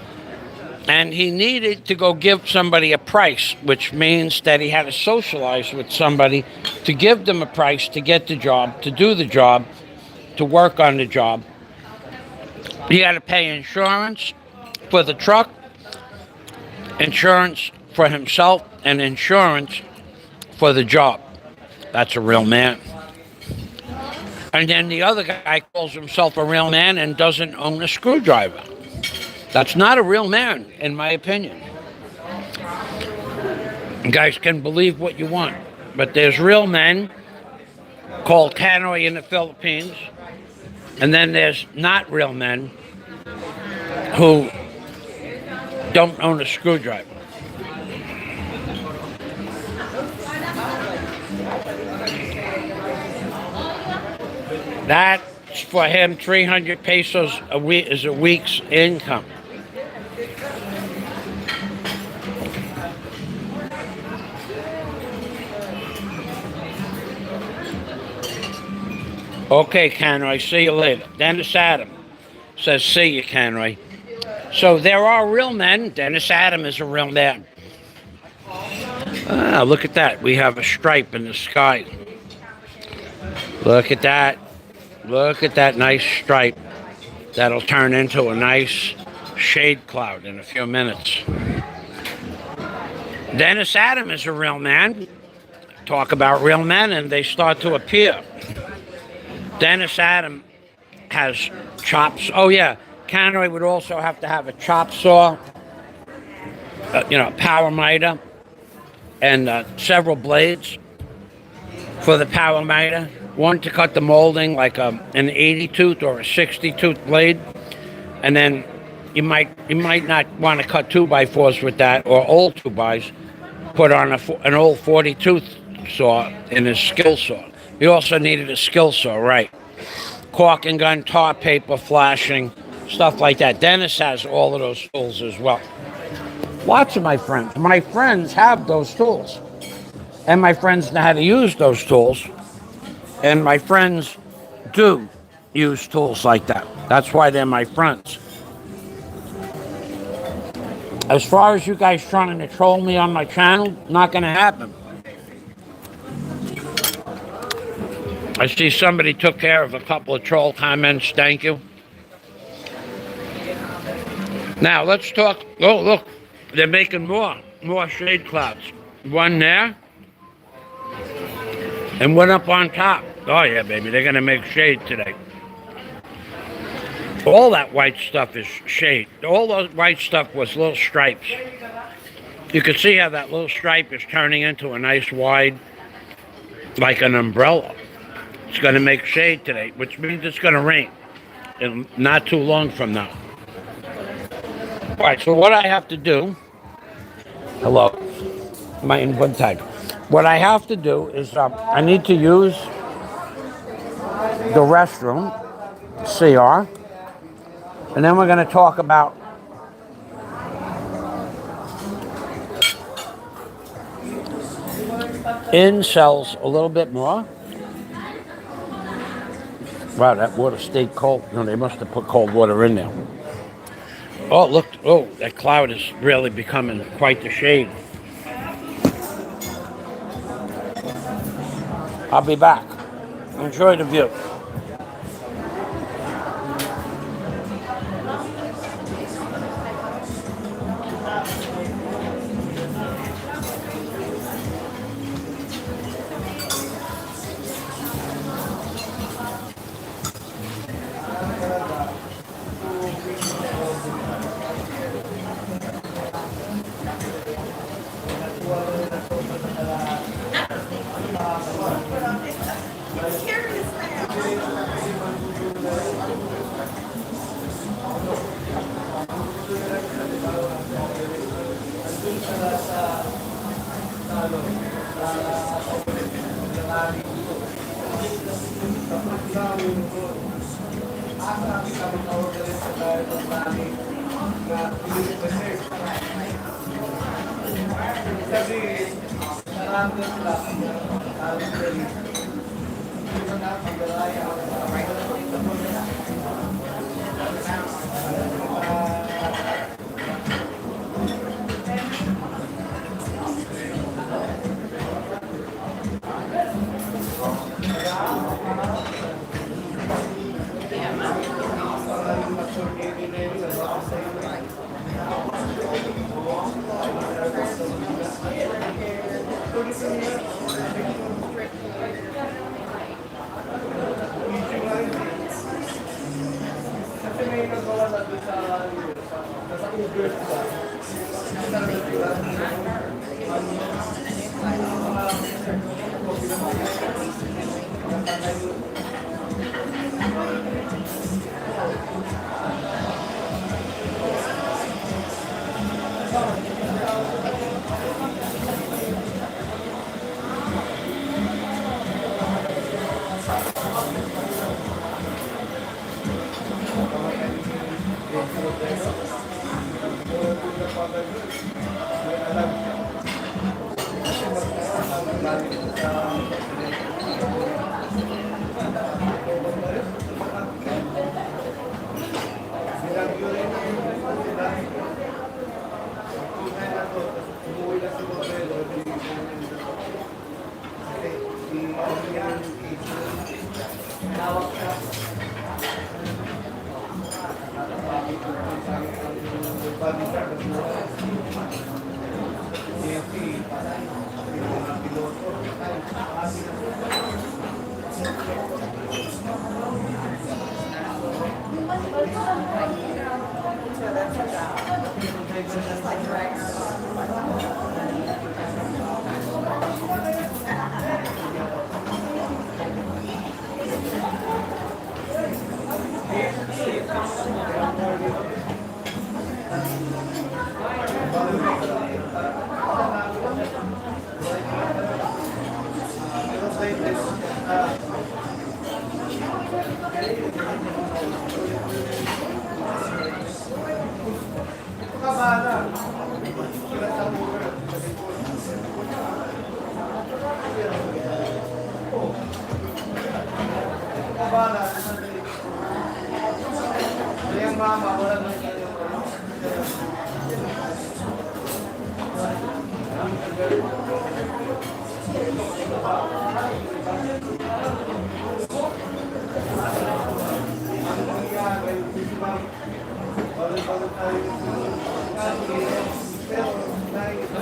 And he needed to go give somebody a price, which means that he had to socialize with somebody to give them a price to get the job, to do the job, to work on the job. He had to pay insurance for the truck, insurance for himself, and insurance for the job. That's a real man. And then the other guy calls himself a real man and doesn't own a screwdriver. That's not a real man, in my opinion. You guys can believe what you want, but there's real men called Canoy in the Philippines, and then there's not real men who don't own a screwdriver. That's for him, 300 pesos a week is a week's income. Okay, Canoy, see you later. Dennis Adam says, see you, Canoy. So there are real men. Dennis Adam is a real man. Ah, look at that. We have a stripe in the sky. Look at that. Look at that nice stripe. That'll turn into a nice shade cloud in a few minutes. Dennis Adam is a real man. Talk about real men and they start to appear. Dennis Adam has chops. Oh yeah, Conroy would also have to have a chop saw, power miter, and several blades for the power miter. One to cut the molding, like an 80 tooth or a 60 tooth blade, and then you might not want to cut 2x4s with that or old 2x. Put on an old 40 tooth saw in his skill saw. He also needed a skill saw, right? Caulk and gun, tar paper, flashing, stuff like that. Dennis has all of those tools as well. Lots of my friends. My friends have those tools. And my friends know how to use those tools. And my friends do use tools like that. That's why they're my friends. As far as you guys trying to troll me on my channel, not going to happen. I see somebody took care of a couple of troll comments. Thank you. Now, let's talk. Oh, look. They're making more shade clouds. One there. And one up on top. Oh, yeah, baby. They're going to make shade today. All that white stuff is shade. All that white stuff was little stripes. You can see how that little stripe is turning into a nice wide, like an umbrella. It's going to make shade today, which means it's going to rain. And not too long from now. All right, so what I have to do... Hello. My in one time. What I have to do is I need to use the restroom, CR, and then we're going to talk about INCELLS a little bit more. Wow, that water stayed cold. No, they must have put cold water in there. Oh, look. Oh, that cloud is really becoming quite the shade. I'll be back. Enjoy the view. Kami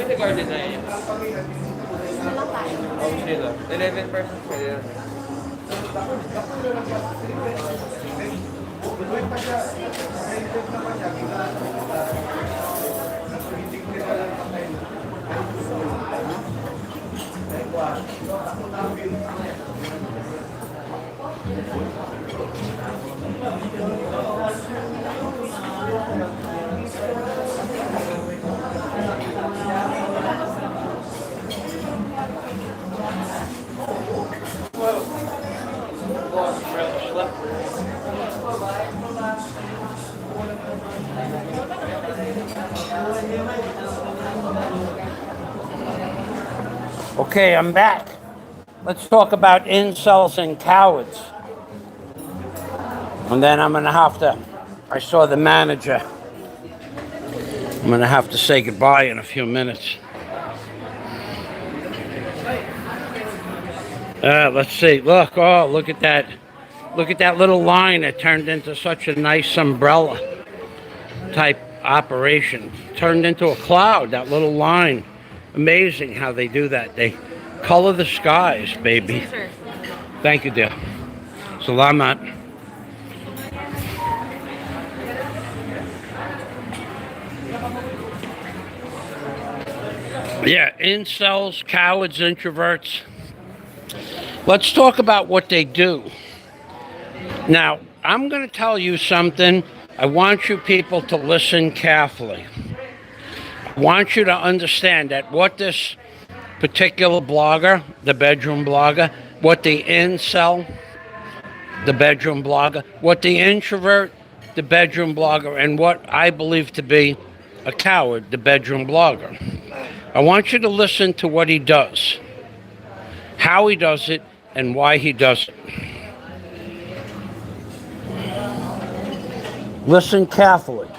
the garden na yun. Oh, sila. 11% sila. Okay, I'm back. Let's talk about incels and cowards. And then I'm gonna have to, I saw the manager. I'm gonna have to say goodbye in a few minutes. Let's see, look at that. Look at that little line that turned into such a nice umbrella type operation. Turned into a cloud, that little line. Amazing how they do that. They color the skies, baby. Thank you, dear. Salamat. Yeah, incels, cowards, introverts. Let's talk about what they do. Now, I'm going to tell you something. I want you people to listen carefully. I want you to understand that what this particular blogger, the bedroom blogger, what the incel, the bedroom blogger, what the introvert, the bedroom blogger, and what I believe to be a coward, the bedroom blogger. I want you to listen to what he does, how he does it, and why he does it. Listen carefully,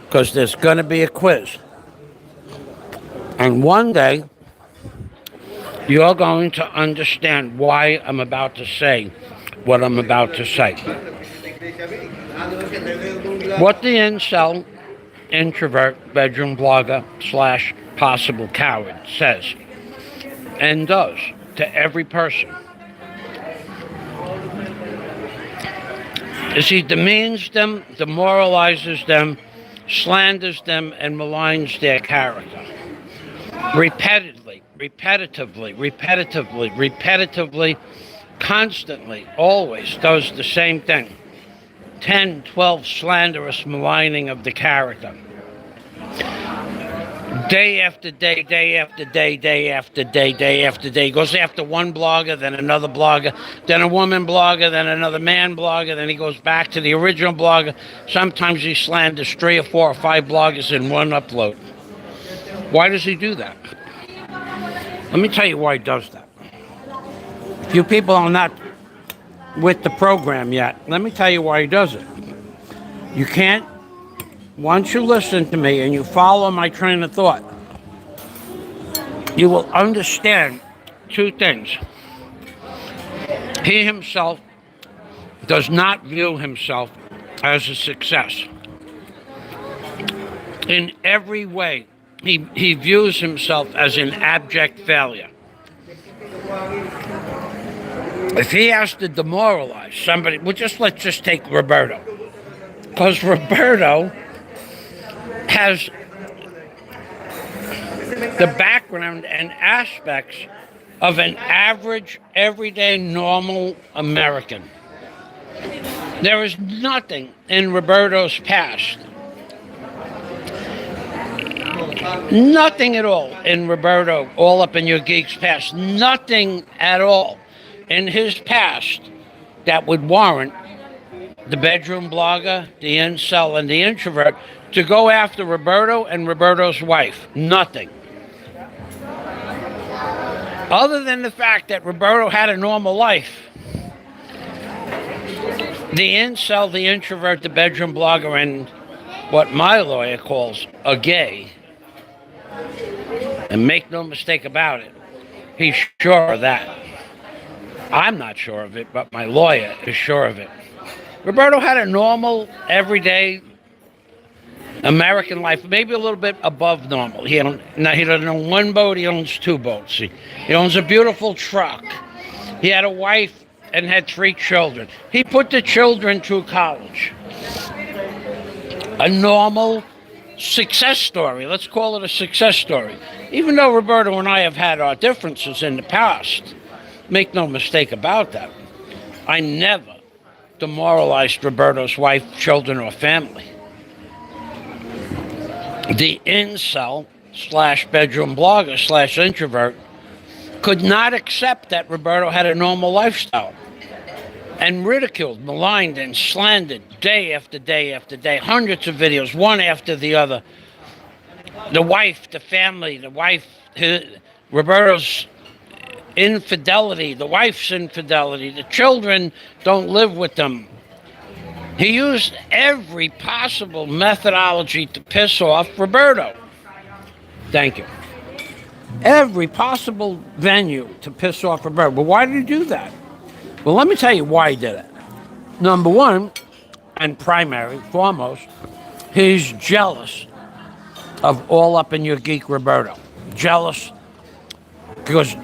because there's going to be a quiz. And one day, you're going to understand why I'm about to say what I'm about to say. What the incel, introvert, bedroom blogger / possible coward says and does to every person is he demeans them, demoralizes them, slanders them, and maligns their character. Repetitively, constantly, always does the same thing. 10, 12 slanderous maligning of the character. Day after day, day after day, day after day, day after day. Goes after one blogger, then another blogger, then a woman blogger, then another man blogger, then he goes back to the original blogger. Sometimes he slanders 3 or 4 or 5 bloggers in one upload. Why does he do that? Let me tell you why he does that. If you people are not with the program yet, let me tell you why he does it. You can't, once you listen to me and you follow my train of thought, you will understand 2 things. He himself does not view himself as a success. In every way, he views himself as an abject failure. If he has to demoralize somebody, let's just take Roberto. Because Roberto has the background and aspects of an average, everyday, normal American. There is nothing in Roberto's past. Nothing at all in Roberto, all up in your geek's past. Nothing at all in his past that would warrant the bedroom blogger, the incel, and the introvert to go after Roberto and Roberto's wife. Nothing. Other than the fact that Roberto had a normal life. The incel, the introvert, the bedroom blogger, and what my lawyer calls a gay And make no mistake about it, he's sure of that. I'm not sure of it, but my lawyer is sure of it. Roberto had a normal, everyday American life, maybe a little bit above normal. He doesn't own one boat, he owns two boats. He owns a beautiful truck. He had a wife and had 3 children. He put the children through college. A normal success story. Let's call it a success story. Even though Roberto and I have had our differences in the past, make no mistake about that, I never demoralized Roberto's wife, children, or family. The incel / bedroom blogger / introvert could not accept that Roberto had a normal lifestyle and ridiculed, maligned, and slandered day after day after day, hundreds of videos, one after the other. The wife, the family, Roberto's infidelity, the wife's infidelity, the children don't live with them. He used every possible methodology to piss off Roberto. Thank you. Every possible venue to piss off Roberto. But why did he do that? Well, let me tell you why he did it. Number one, and primary, foremost, he's jealous of all up in your geek Roberto. Jealous because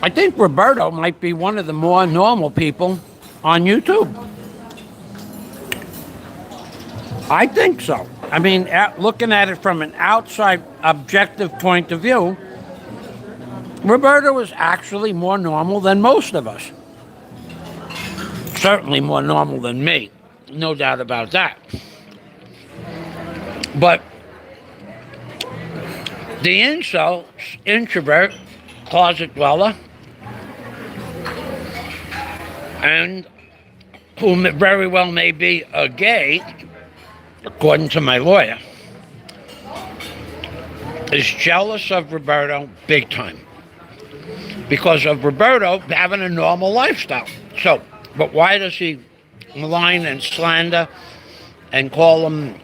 I think Roberto might be one of the more normal people on YouTube. I think so. I mean, looking at it from an outside objective point of view, Roberto is actually more normal than most of us. Certainly more normal than me. No doubt about that. But the incel, introvert, closet dweller, and who very well may be a gay, according to my lawyer, is jealous of Roberto big time because of Roberto having a normal lifestyle. So, but why does he malign and slander and call him,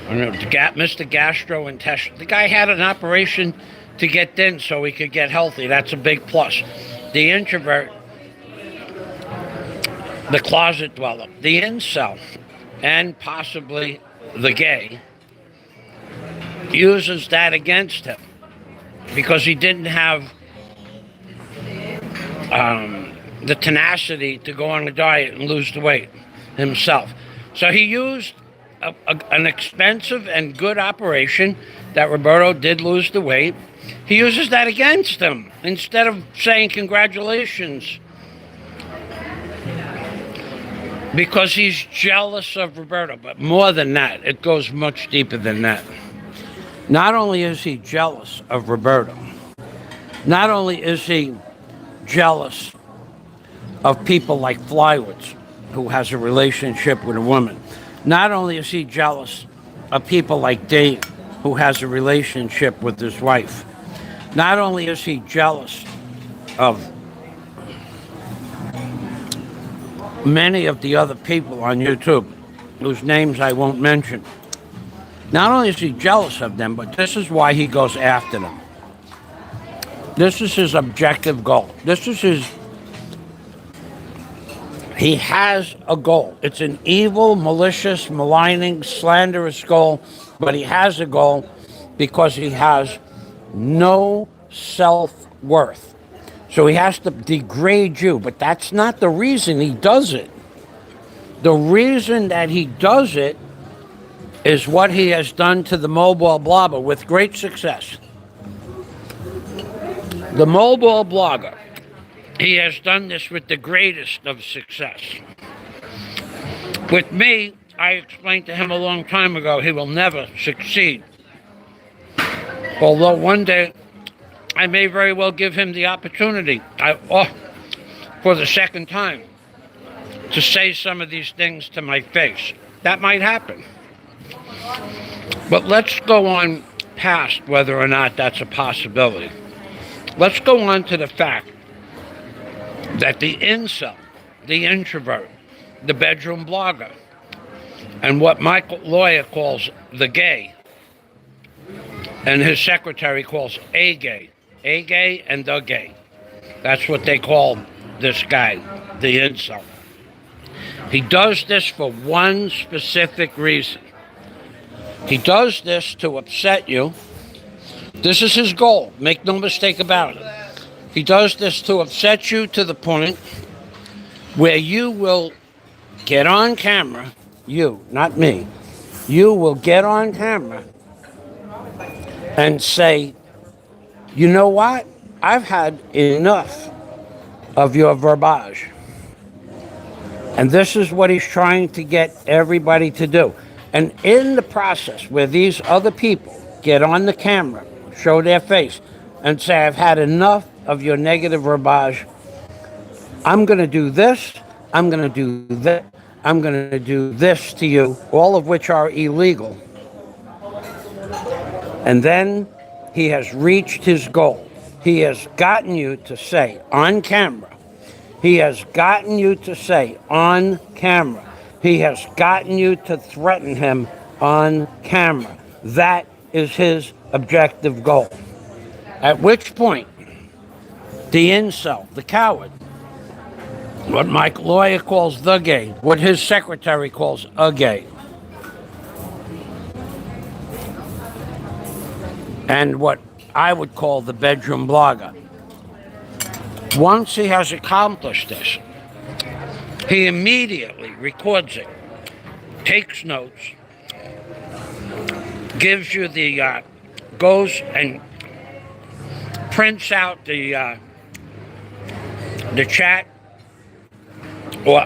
I don't know, Mr. Gastrointestinal? The guy had an operation to get thin so he could get healthy. That's a big plus. The introvert, the closet dweller, the incel, and possibly the gay, uses that against him because he didn't have the tenacity to go on a diet and lose the weight himself. So he used an expensive and good operation that Roberto did lose the weight. He uses that against him instead of saying congratulations, because he's jealous of Roberto. But more than that, it goes much deeper than that. Not only is he jealous of Roberto, not only is he jealous of people like Flywoods, who has a relationship with a woman. Not only is he jealous of people like Dave, who has a relationship with his wife. Not only is he jealous of many of the other people on YouTube, whose names I won't mention. Not only is he jealous of them, but this is why he goes after them. This is his objective goal. He has a goal. It's an evil, malicious, maligning, slanderous goal, but he has a goal because he has no self-worth. So he has to degrade you, but that's not the reason he does it. The reason that he does it is what he has done to the mobile blogger with great success. The mobile blogger, he has done this with the greatest of success. With me, I explained to him a long time ago, he will never succeed. Although one day, I may very well give him the opportunity, for the second time, to say some of these things to my face. That might happen. But let's go on past whether or not that's a possibility. Let's go on to the fact that the incel, the introvert, the bedroom blogger, and what my lawyer calls the gay, and his secretary calls a gay. A gay and the gay. That's what they call this guy, the incel. He does this for one specific reason. He does this to upset you. This is his goal. Make no mistake about it. He does this to upset you to the point where you will get on camera. You, not me. You will get on camera and say, you know what? I've had enough of your verbiage. And this is what he's trying to get everybody to do. And in the process where these other people get on the camera, show their face, and say, I've had enough of your negative verbiage, I'm going to do this, I'm going to do that, I'm going to do this to you, all of which are illegal. And then he has reached his goal. He has gotten you to say on camera. He has gotten you to say on camera. He has gotten you to threaten him on camera. That is his objective goal. At which point, the incel, the coward, what my lawyer calls the gay, what his secretary calls a gay, and what I would call the bedroom blogger. Once he has accomplished this, he immediately records it, takes notes, gives you the, goes and prints out the chat, or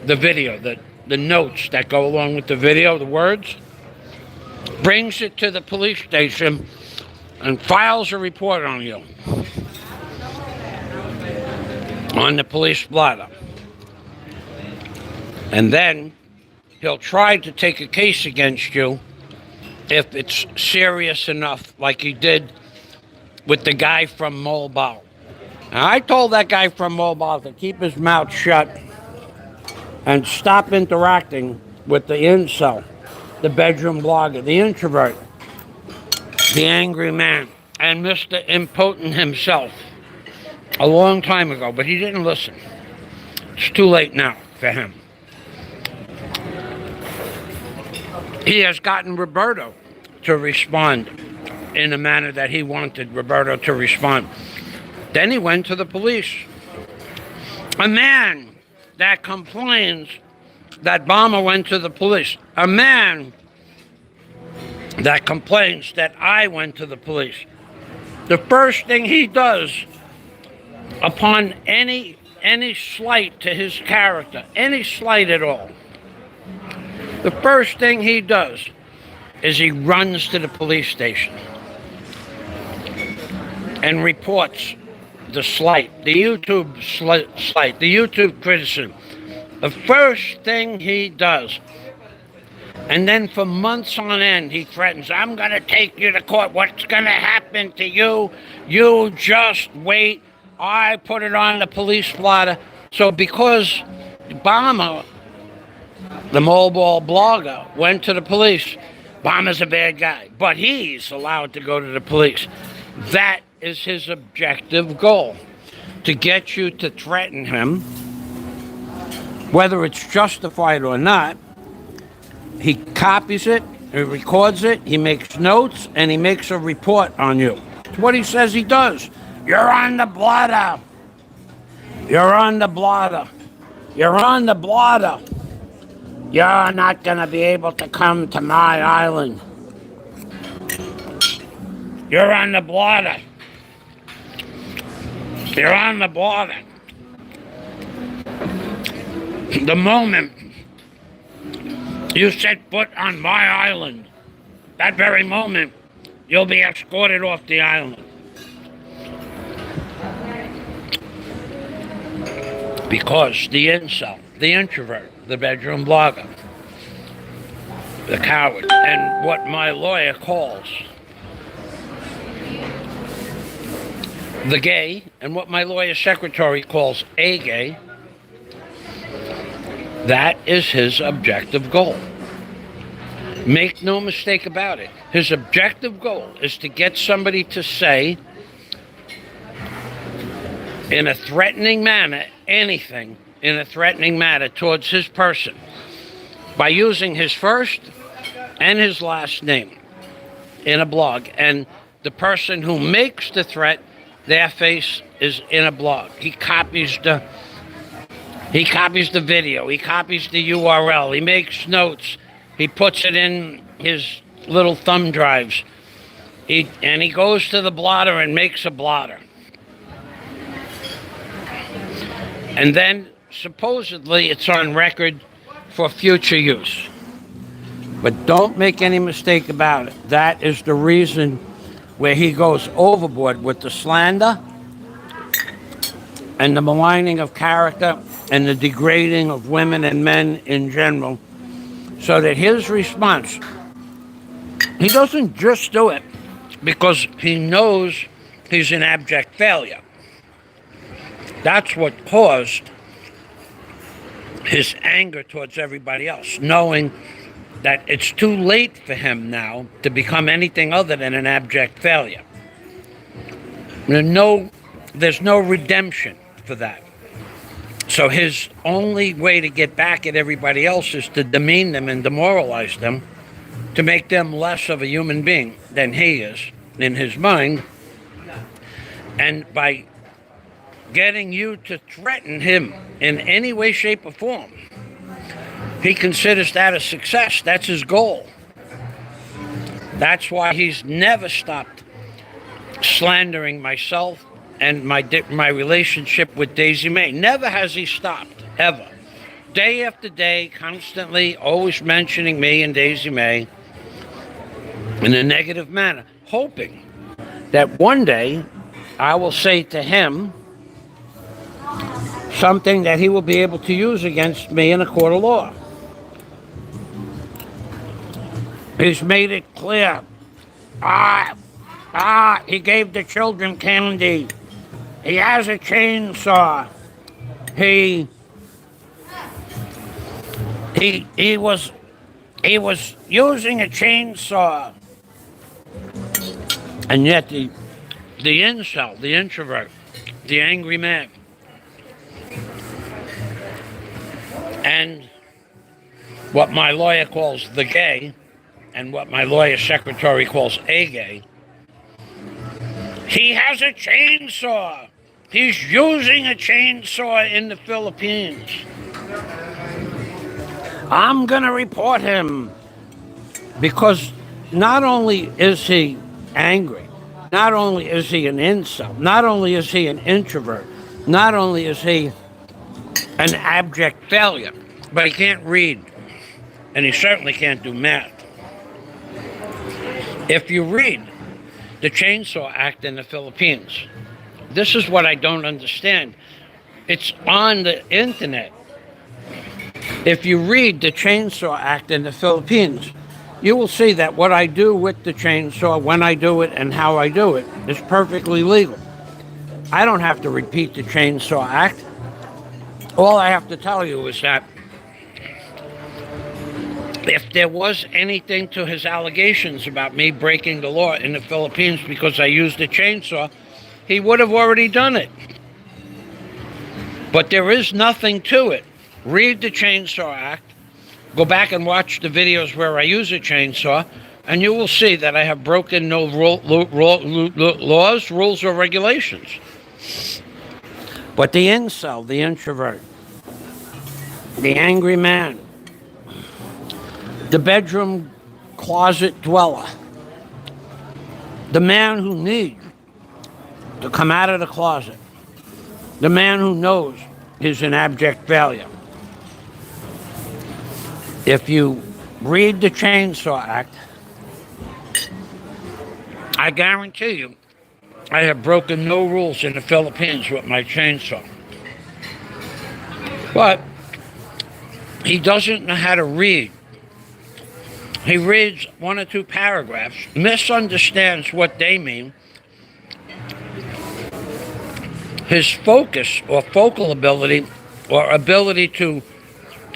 the video, the notes that go along with the video, the words, brings it to the police station and files a report on you on the police blotter. And then he'll try to take a case against you if it's serious enough, like he did with the guy from Mobile. Now, I told that guy from Mobile to keep his mouth shut and stop interacting with the incel, the bedroom blogger, the introvert, the angry man, and Mr. Impotent himself a long time ago, but he didn't listen. It's too late now for him. He has gotten Roberto to respond in a manner that he wanted Roberto to respond. Then he went to the police. A man that complains that Obama went to the police. A man that complains that I went to the police. The first thing he does upon any slight to his character, any slight at all, the first thing he does is he runs to the police station and reports the slight, the YouTube slight, the YouTube criticism. The first thing he does. And then for months on end, he threatens, I'm going to take you to court. What's going to happen to you? You just wait. I put it on the police blotter. So because Obama, the mobile blogger, went to the police, Obama's a bad guy. But he's allowed to go to the police. That is his objective goal, to get you to threaten him, whether it's justified or not. He copies it, he records it, he makes notes, and he makes a report on you. It's what he says he does. You're on the blotter. You're on the blotter. You're on the blotter. You're not going to be able to come to my island. You're on the blotter. You're on the blotter. The moment you set foot on my island, that very moment, you'll be escorted off the island. Because the incel, the introvert, the bedroom blogger, the coward, and what my lawyer calls the gay, and what my lawyer's secretary calls a gay, that is his objective goal. Make no mistake about it. His objective goal is to get somebody to say, in a threatening manner, anything in a threatening manner towards his person by using his first and his last name in a blog. And the person who makes the threat, their face is in a blog. He copies the video, he copies the URL, he makes notes, he puts it in his little thumb drives, and he goes to the blotter and makes a blotter. And then supposedly it's on record for future use. But don't make any mistake about it. That is the reason where he goes overboard with the slander and the maligning of character and the degrading of women and men in general, so that his response, he doesn't just do it because he knows he's an abject failure. That's what caused his anger towards everybody else, knowing that it's too late for him now to become anything other than an abject failure. There's no redemption for that. So his only way to get back at everybody else is to demean them and demoralize them, to make them less of a human being than he is in his mind. And by getting you to threaten him in any way, shape, or form, he considers that a success. That's his goal. That's why he's never stopped slandering myself and my relationship with Daisy May. Never has he stopped, ever. Day after day, constantly, always mentioning me and Daisy May in a negative manner, hoping that one day I will say to him something that he will be able to use against me in a court of law. He's made it clear. He gave the children candy. He has a chainsaw. He was using a chainsaw. And yet the incel, the introvert, the angry man, and what my lawyer calls the gay, and what my lawyer secretary calls a gay, he has a chainsaw. He's using a chainsaw in the Philippines. I'm gonna report him. Because not only is he angry, not only is he an incel, not only is he an introvert, not only is he an abject failure, but he can't read, and he certainly can't do math. If you read the Chainsaw Act in the Philippines, this is what I don't understand. It's on the internet. If you read the Chainsaw Act in the Philippines, you will see that what I do with the chainsaw, when I do it, and how I do it is perfectly legal. I don't have to repeat the Chainsaw Act. All I have to tell you is that if there was anything to his allegations about me breaking the law in the Philippines because I used a chainsaw, he would have already done it. But there is nothing to it. Read the Chainsaw Act. Go back and watch the videos where I use a chainsaw, and you will see that I have broken no laws, rules, or regulations. But the incel, the introvert, the angry man, the bedroom closet dweller, the man who needs to come out of the closet, the man who knows he's an abject failure. If you read the Chainsaw Act, I guarantee you I have broken no rules in the Philippines with my chainsaw. But he doesn't know how to read. He reads one or two paragraphs, misunderstands what they mean. His focus or focal ability or ability to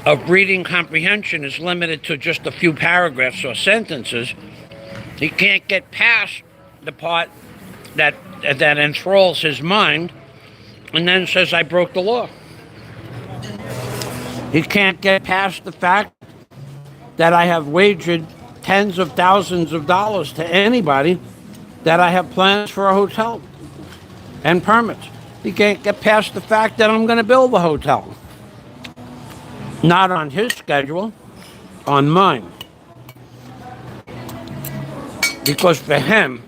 of reading comprehension is limited to just a few paragraphs or sentences, he can't get past the part that enthralls his mind and then says, I broke the law. He can't get past the fact that I have wagered tens of thousands of dollars to anybody that I have plans for a hotel and permits. He can't get past the fact that I'm going to build the hotel. Not on his schedule, on mine. Because for him,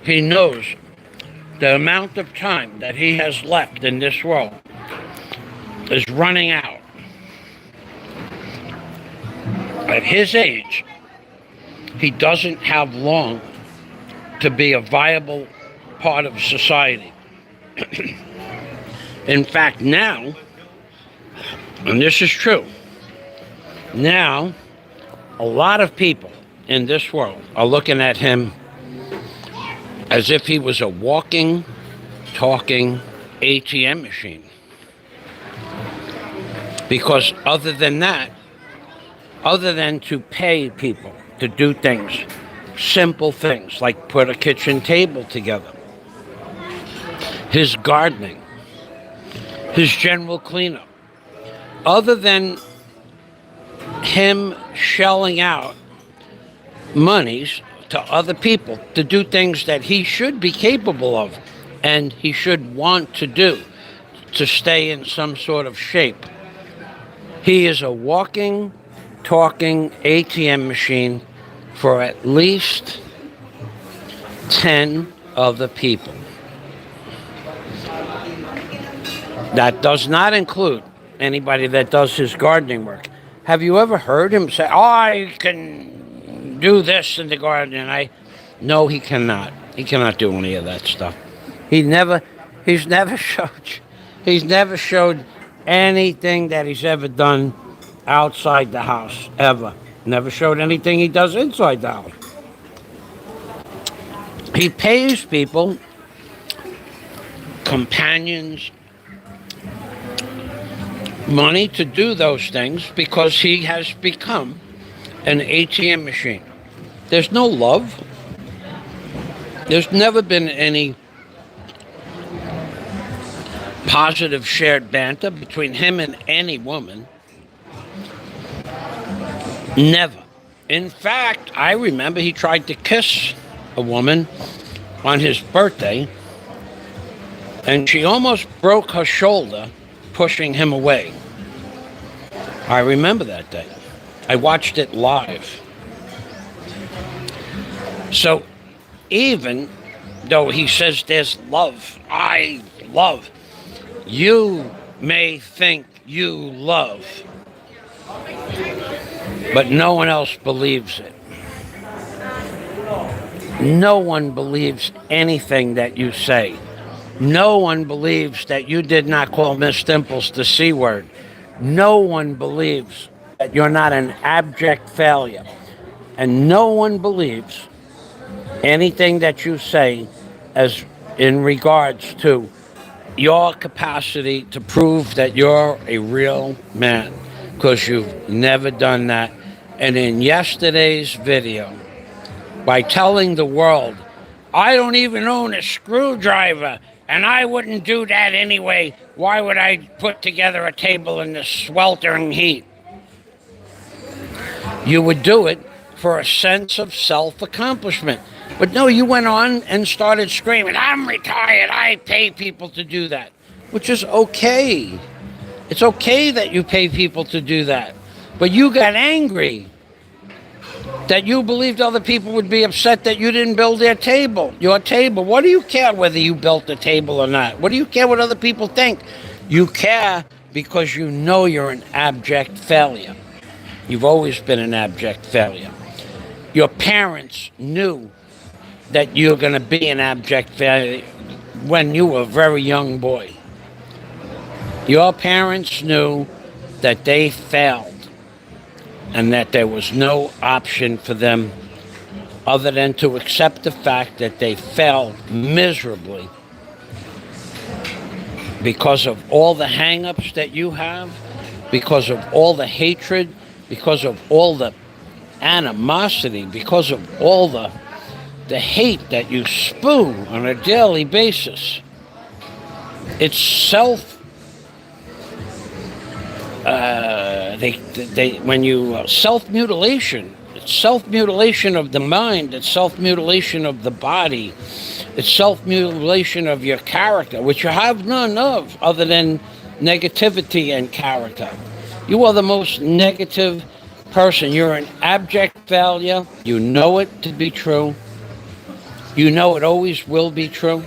he knows the amount of time that he has left in this world is running out. At his age, he doesn't have long to be a viable part of society. In fact, now, and this is true, now a lot of people in this world are looking at him as if he was a walking, talking ATM machine. Because other than that, other than to pay people to do things, simple things like put a kitchen table together, his gardening, his general cleanup, other than him shelling out monies to other people to do things that he should be capable of and he should want to do to stay in some sort of shape, he is a walking, talking ATM machine for at least 10 other people. That does not include anybody that does his gardening work. Have you ever heard him say, I can do this in the garden? No, he cannot. He cannot do any of that stuff. He's never showed anything that he's ever done outside the house, ever. Never showed anything he does inside the house. He pays people, companions, money to do those things because he has become an ATM machine. There's no love. There's never been any positive shared banter between him and any woman. Never. In fact, I remember he tried to kiss a woman on his birthday, and she almost broke her shoulder pushing him away. I remember that day. I watched it live. So even though he says there's love, I love, you may think you love, but no one else believes it. No one believes anything that you say. No one believes that you did not call Miss Dimples the C word. No one believes that you're not an abject failure. And no one believes anything that you say as in regards to your capacity to prove that you're a real man, because you've never done that. And in yesterday's video, by telling the world, I don't even own a screwdriver, and I wouldn't do that anyway. Why would I put together a table in the sweltering heat? You would do it for a sense of self-accomplishment. But no, you went on and started screaming, I'm retired, I pay people to do that. Which is okay. It's okay that you pay people to do that. But you got angry that you believed other people would be upset that you didn't build your table. What do you care whether you built the table or not? What do you care what other people think? You care because you know you're an abject failure. You've always been an abject failure. Your parents knew that you're going to be an abject failure when you were a very young boy. Your parents knew that they failed and that there was no option for them other than to accept the fact that they failed miserably because of all the hang-ups that you have because of all the hatred, because of all the animosity, because of all the hate that you spew on a daily basis. It's self-mutilation. It's self-mutilation of the mind. It's self-mutilation of the body. It's self-mutilation of your character, which you have none of other than negativity and character. You are the most negative person. You're an abject failure. You know it to be true. You know it always will be true.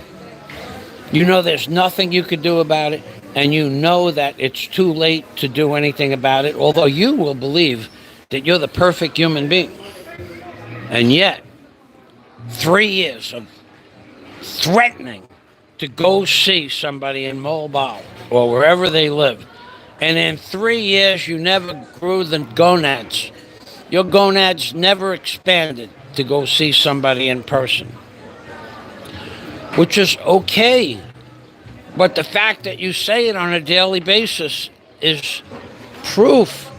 You know there's nothing you could do about it. And you know that it's too late to do anything about it, although you will believe that you're the perfect human being. And yet, 3 years of threatening to go see somebody in Mobile or wherever they live, and in 3 years you never grew the gonads. Your gonads never expanded to go see somebody in person, which is okay. But the fact that you say it on a daily basis is proof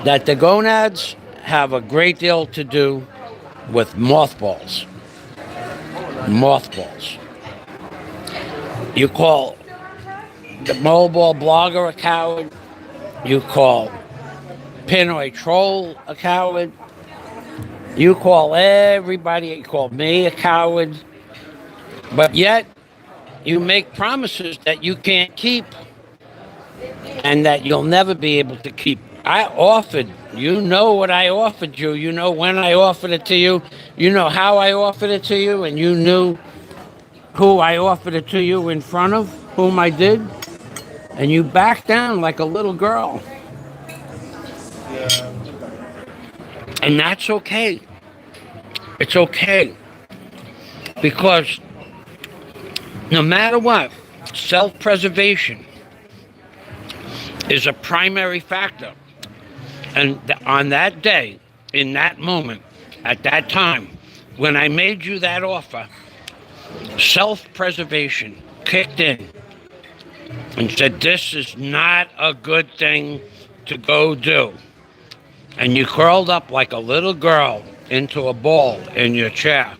that the gonads have a great deal to do with mothballs. Mothballs. You call the mobile blogger a coward. You call Pinoy Troll a coward. You call everybody, you call me a coward. But yet, you make promises that you can't keep and that you'll never be able to keep. I offered, you know what I offered you. You know when I offered it to you. You know how I offered it to you, and you knew who I offered it to you in front of, whom I did. And you backed down like a little girl. And that's okay. It's okay. Because no matter what, self-preservation is a primary factor. And on that day, in that moment, at that time, when I made you that offer, self-preservation kicked in and said, this is not a good thing to go do. And you curled up like a little girl into a ball in your chair.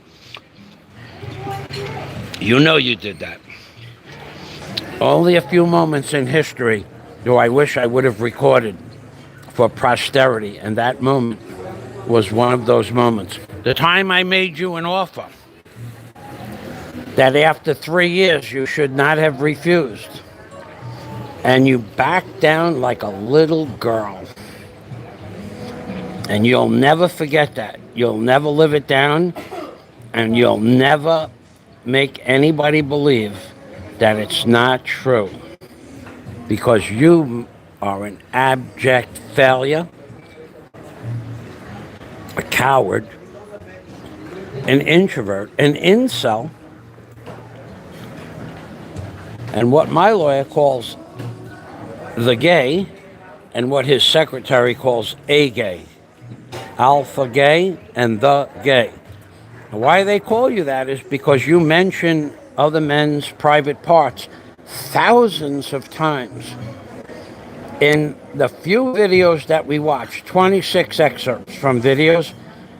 You know you did that. Only a few moments in history do I wish I would have recorded for posterity, and that moment was one of those moments. The time I made you an offer that after 3 years you should not have refused, and you backed down like a little girl. And you'll never forget that. You'll never live it down, and you'll never make anybody believe that it's not true, because you are an abject failure, a coward, an introvert, an incel, and what my lawyer calls the gay, and what his secretary calls a gay. Alpha gay and the gay. Why they call you that is because you mention other men's private parts thousands of times. In the few videos that we watched, 26 excerpts from videos,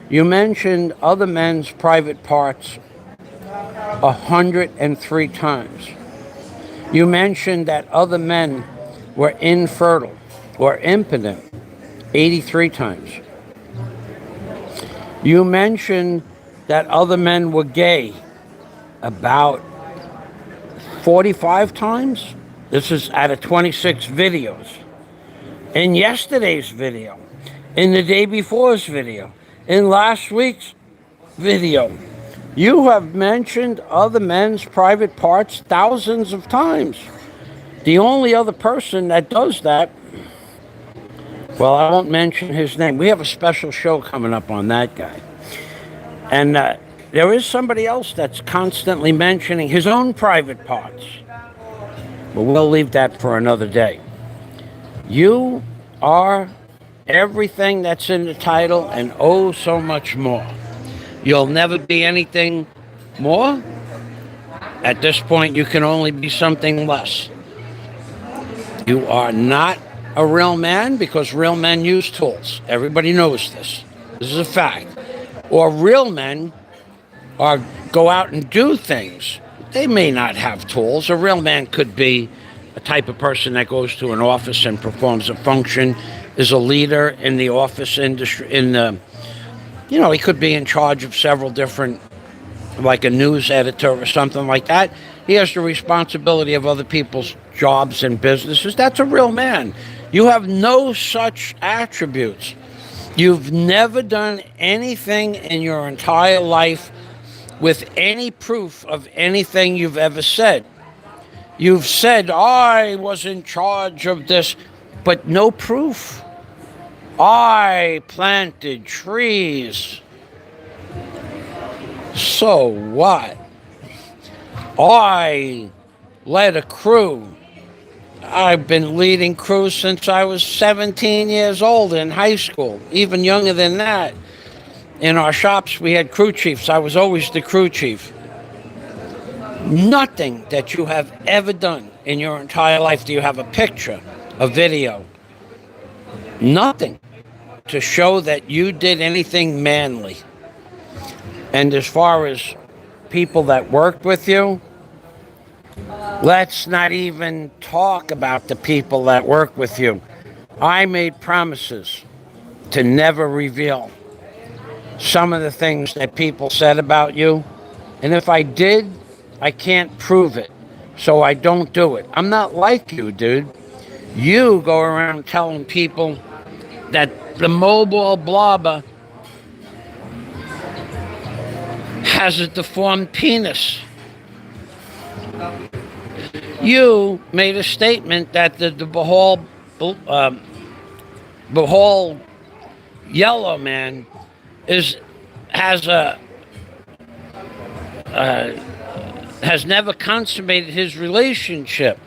you mentioned other men's private parts 103 times. You mentioned that other men were infertile or impotent 83 times. You mentioned that other men were gay about 45 times. This is out of 26 videos. In yesterday's video, in the day before's video, in last week's video, you have mentioned other men's private parts thousands of times. The only other person that does that, well, I won't mention his name. We have a special show coming up on that guy. And there is somebody else that's constantly mentioning his own private parts. But we'll leave that for another day. You are everything that's in the title and oh so much more. You'll never be anything more. At this point, you can only be something less. You are not a real man because real men use tools. Everybody knows this. This is a fact. Or real men are go out and do things. They may not have tools. A real man could be a type of person that goes to an office and performs a function, is a leader in the office industry, he could be in charge of several different, like a news editor or something like that. He has the responsibility of other people's jobs and businesses. That's a real man. You have no such attributes. You've never done anything in your entire life with any proof of anything you've ever said. You've said, I was in charge of this, but no proof. I planted trees. So what? I led a crew. I've been leading crews since I was 17 years old in high school, even younger than that. In our shops, we had crew chiefs. I was always the crew chief. Nothing that you have ever done in your entire life do you have a picture, a video. Nothing to show that you did anything manly. And as far as people that worked with you, let's not even talk about the people that work with you. I made promises to never reveal some of the things that people said about you. And if I did, I can't prove it. So I don't do it. I'm not like you, dude. You go around telling people that the mobile blobber has a deformed penis. You made a statement that the Bahal yellow man has never consummated his relationship.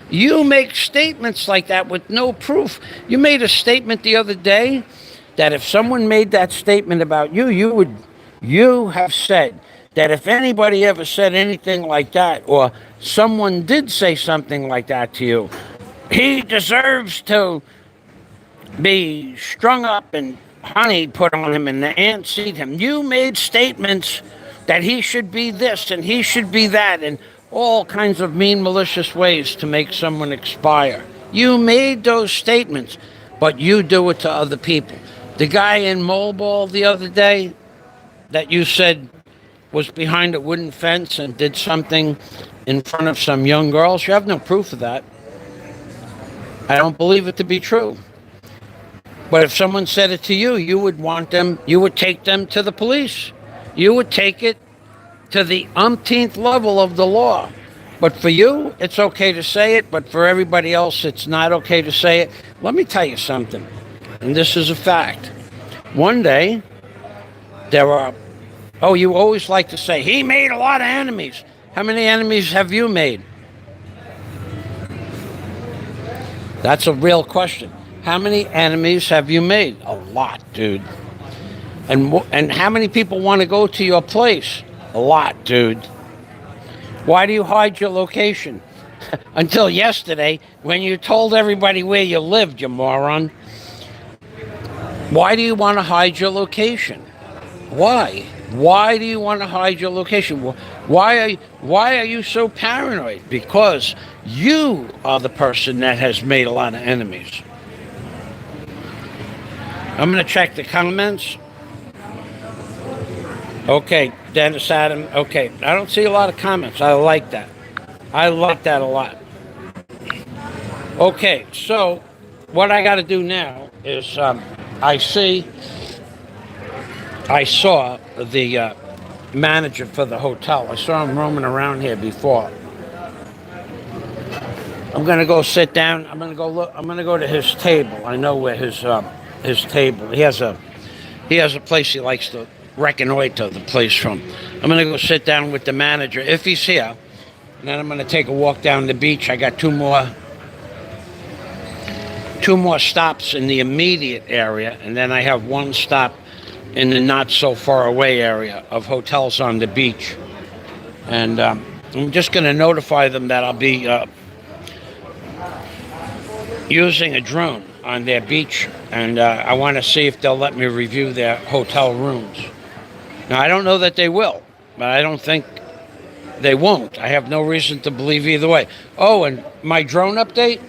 You make statements like that with no proof. You made a statement the other day that if someone made that statement about you, you have said that if anybody ever said anything like that, or someone did say something like that to you, he deserves to be strung up and honey put on him and the ants eat him. You made statements that he should be this and he should be that, and all kinds of mean, malicious ways to make someone expire. You made those statements, but you do it to other people. The guy in Mobile the other day that you said was behind a wooden fence and did something in front of some young girls, you have no proof of that. I don't believe it to be true. But if someone said it to you, you would take them to the police. You would take it to the umpteenth level of the law. But for you, it's okay to say it, but for everybody else, it's not okay to say it. Let me tell you something, and this is a fact. One day, you always like to say, he made a lot of enemies. How many enemies have you made? That's a real question. How many enemies have you made? A lot, dude. And how many people want to go to your place? A lot, dude. Why do you hide your location? Until yesterday, when you told everybody where you lived, you moron. Why do you want to hide your location? Why? Why do you want to hide your location? Why are you so paranoid? Because you are the person that has made a lot of enemies. I'm going to check the comments. Okay, Dennis Adam. Okay, I don't see a lot of comments. I like that. I like that a lot. Okay, so what I got to do now is I saw the manager for the hotel. I saw him roaming around here before. I'm going to go sit down. I'm going to go look. I'm going to go to his table. I know where his table. He has a place he likes to reconnoiter the place from. I'm going to go sit down with the manager if he's here. And then I'm going to take a walk down the beach. I got two more stops in the immediate area, and then I have one stop in the not so far away area of hotels on the beach. And I'm just going to notify them that I'll be using a drone on their beach, and I want to see if they'll let me review their hotel rooms. Now, I don't know that they will, but I don't think they won't. I have no reason to believe either way. Oh, and my drone update?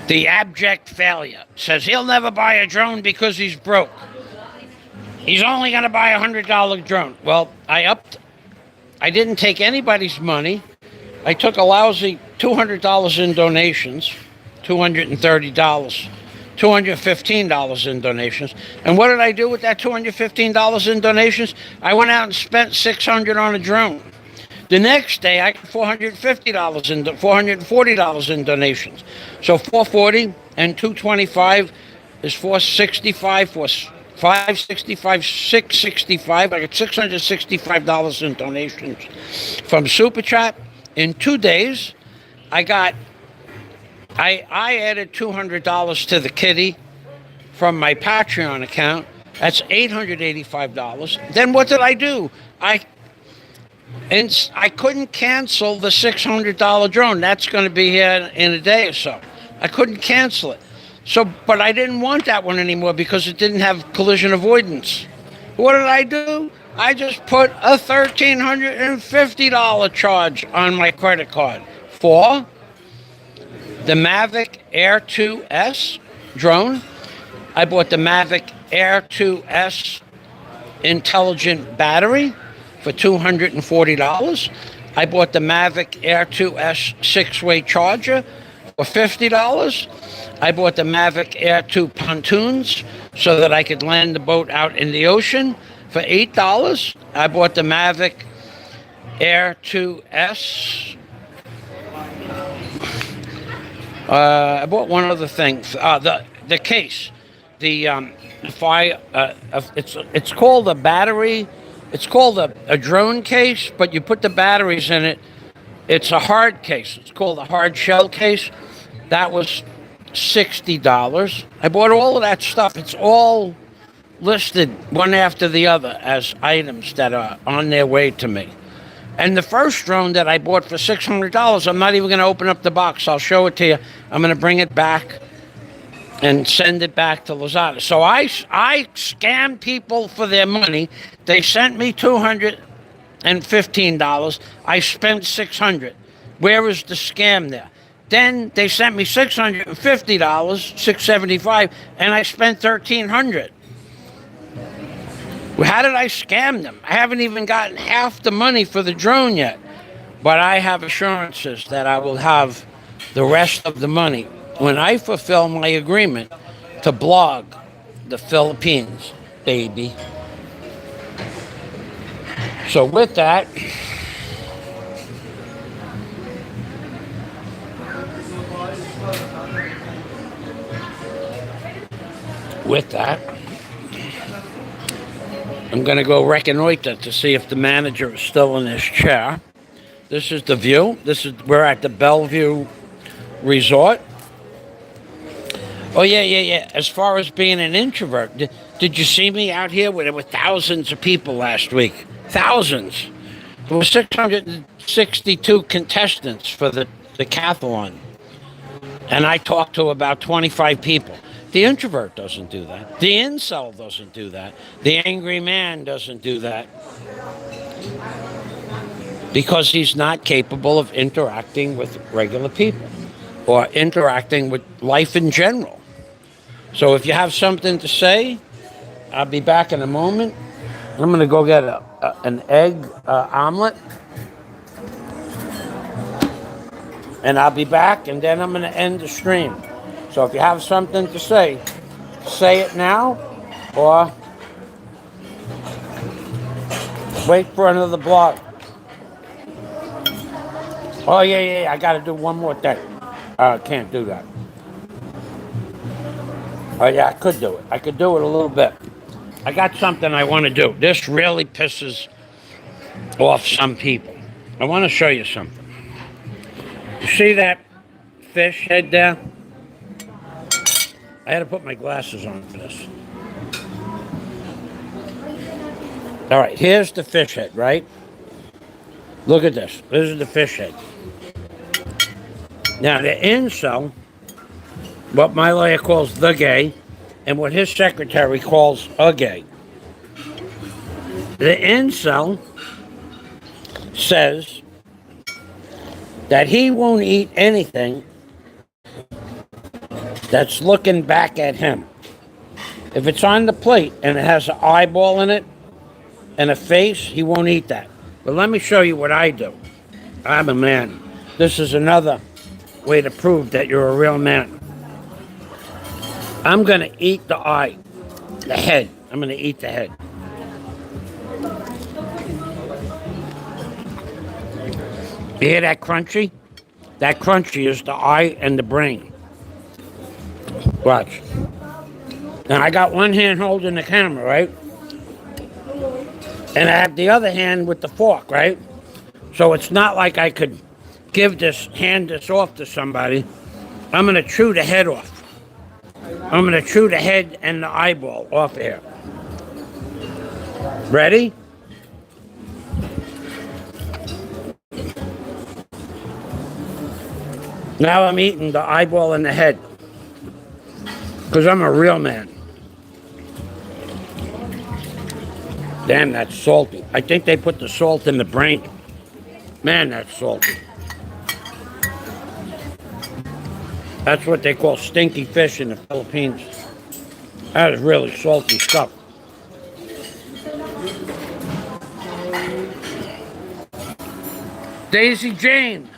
The abject failure says he'll never buy a drone because he's broke. He's only going to buy a $100 drone. Well, I didn't take anybody's money. I took a lousy $200 in donations, $230, $215 in donations. And what did I do with that $215 in donations? I went out and spent $600 on a drone. The next day, I got $450 in $440 in donations. So $440 and $225 is $465, $565, $665. I got $665 in donations from Super Chat. In 2 days, I added $200 to the kitty from my Patreon account. That's $885. Then what did I do? I couldn't cancel the $600 drone. That's going to be here in a day or so. I couldn't cancel it. But I didn't want that one anymore because it didn't have collision avoidance. What did I do? I just put a $1,350 charge on my credit card for the Mavic Air 2S drone. I bought the Mavic Air 2S intelligent battery for $240. I bought the Mavic Air 2S 6-way charger for $50. I bought the Mavic Air 2 pontoons so that I could land the boat out in the ocean for $8. I bought the Mavic Air 2S. I bought one other thing. The case, the fire. It's called a battery. It's called a drone case, but you put the batteries in it. It's a hard case. It's called a hard shell case. That was $60. I bought all of that stuff. It's all listed one after the other as items that are on their way to me. And the first drone that I bought for $600, I'm not even going to open up the box. I'll show it to you. I'm going to bring it back and send it back to Lazada. So I scam people for their money. They sent me $215. I spent $600. Where is the scam there? Then they sent me $650, $675, and I spent $1,300. How did I scam them? I haven't even gotten half the money for the drone yet. But I have assurances that I will have the rest of the money when I fulfill my agreement to blog the Philippines, baby. So with that, I'm going to go reconnoiter to see if the manager is still in his chair. This is the view. We're at the Bellevue Resort. Oh, yeah. As far as being an introvert, did you see me out here? There were thousands of people last week. Thousands. There were 662 contestants for the decathlon. And I talked to about 25 people. The introvert doesn't do that. The incel doesn't do that. The angry man doesn't do that. Because he's not capable of interacting with regular people or interacting with life in general. So if you have something to say, I'll be back in a moment. I'm going to go get an egg omelet. And I'll be back, and then I'm going to end the stream. So if you have something to say it now, or wait for another blog. Oh, yeah, I got to do one more thing. I can't do that. Oh, yeah, I could do it. I could do it a little bit. I got something I want to do. This really pisses off some people. I want to show you something. You see that fish head there? I had to put my glasses on for this. All right, here's the fish head, right? Look at this. This is the fish head. Now, the incel what my lawyer calls the gay, and what his secretary calls a gay. The incel says that he won't eat anything that's looking back at him. If it's on the plate and it has an eyeball in it and a face, he won't eat that. But let me show you what I do. I'm a man. This is another way to prove that you're a real man. I'm going to eat the eye, the head. I'm going to eat the head. You hear that crunchy? That crunchy is the eye and the brain. Watch. Now I got one hand holding the camera, right? And I have the other hand with the fork, right? So it's not like I could hand this off to somebody. I'm going to chew the head off. I'm going to chew the head and the eyeball off here. Ready? Now I'm eating the eyeball and the head. Because I'm a real man. Damn, that's salty. I think they put the salt in the brain. Man, that's salty. That's what they call stinky fish in the Philippines. That is really salty stuff. Daisy Jane.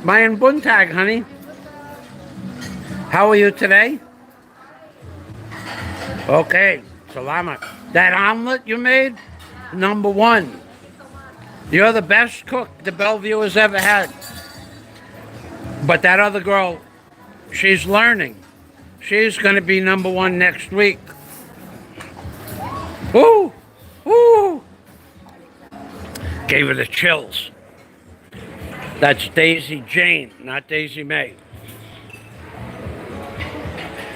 Mayan Buntag, honey. How are you today? Okay, salamat. That omelet you made, #1. You're the best cook the Bellevue has ever had. But that other girl, she's learning. She's going to be #1 next week. Woo! Woo! Gave her the chills. That's Daisy Jane, not Daisy May.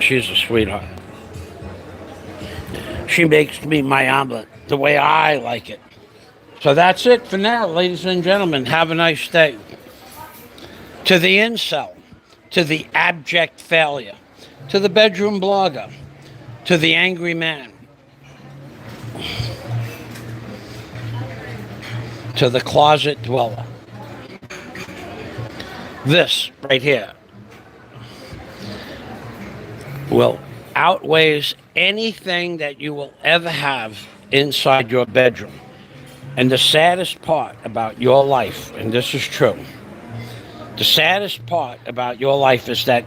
She's a sweetheart. She makes me my omelet the way I like it. So that's it for now, ladies and gentlemen. Have a nice day. To the incel, to the abject failure, to the bedroom blogger, to the angry man, to the closet dweller. This right here will outweighs anything that you will ever have inside your bedroom. And the saddest part about your life, and this is true, the saddest part about your life is that,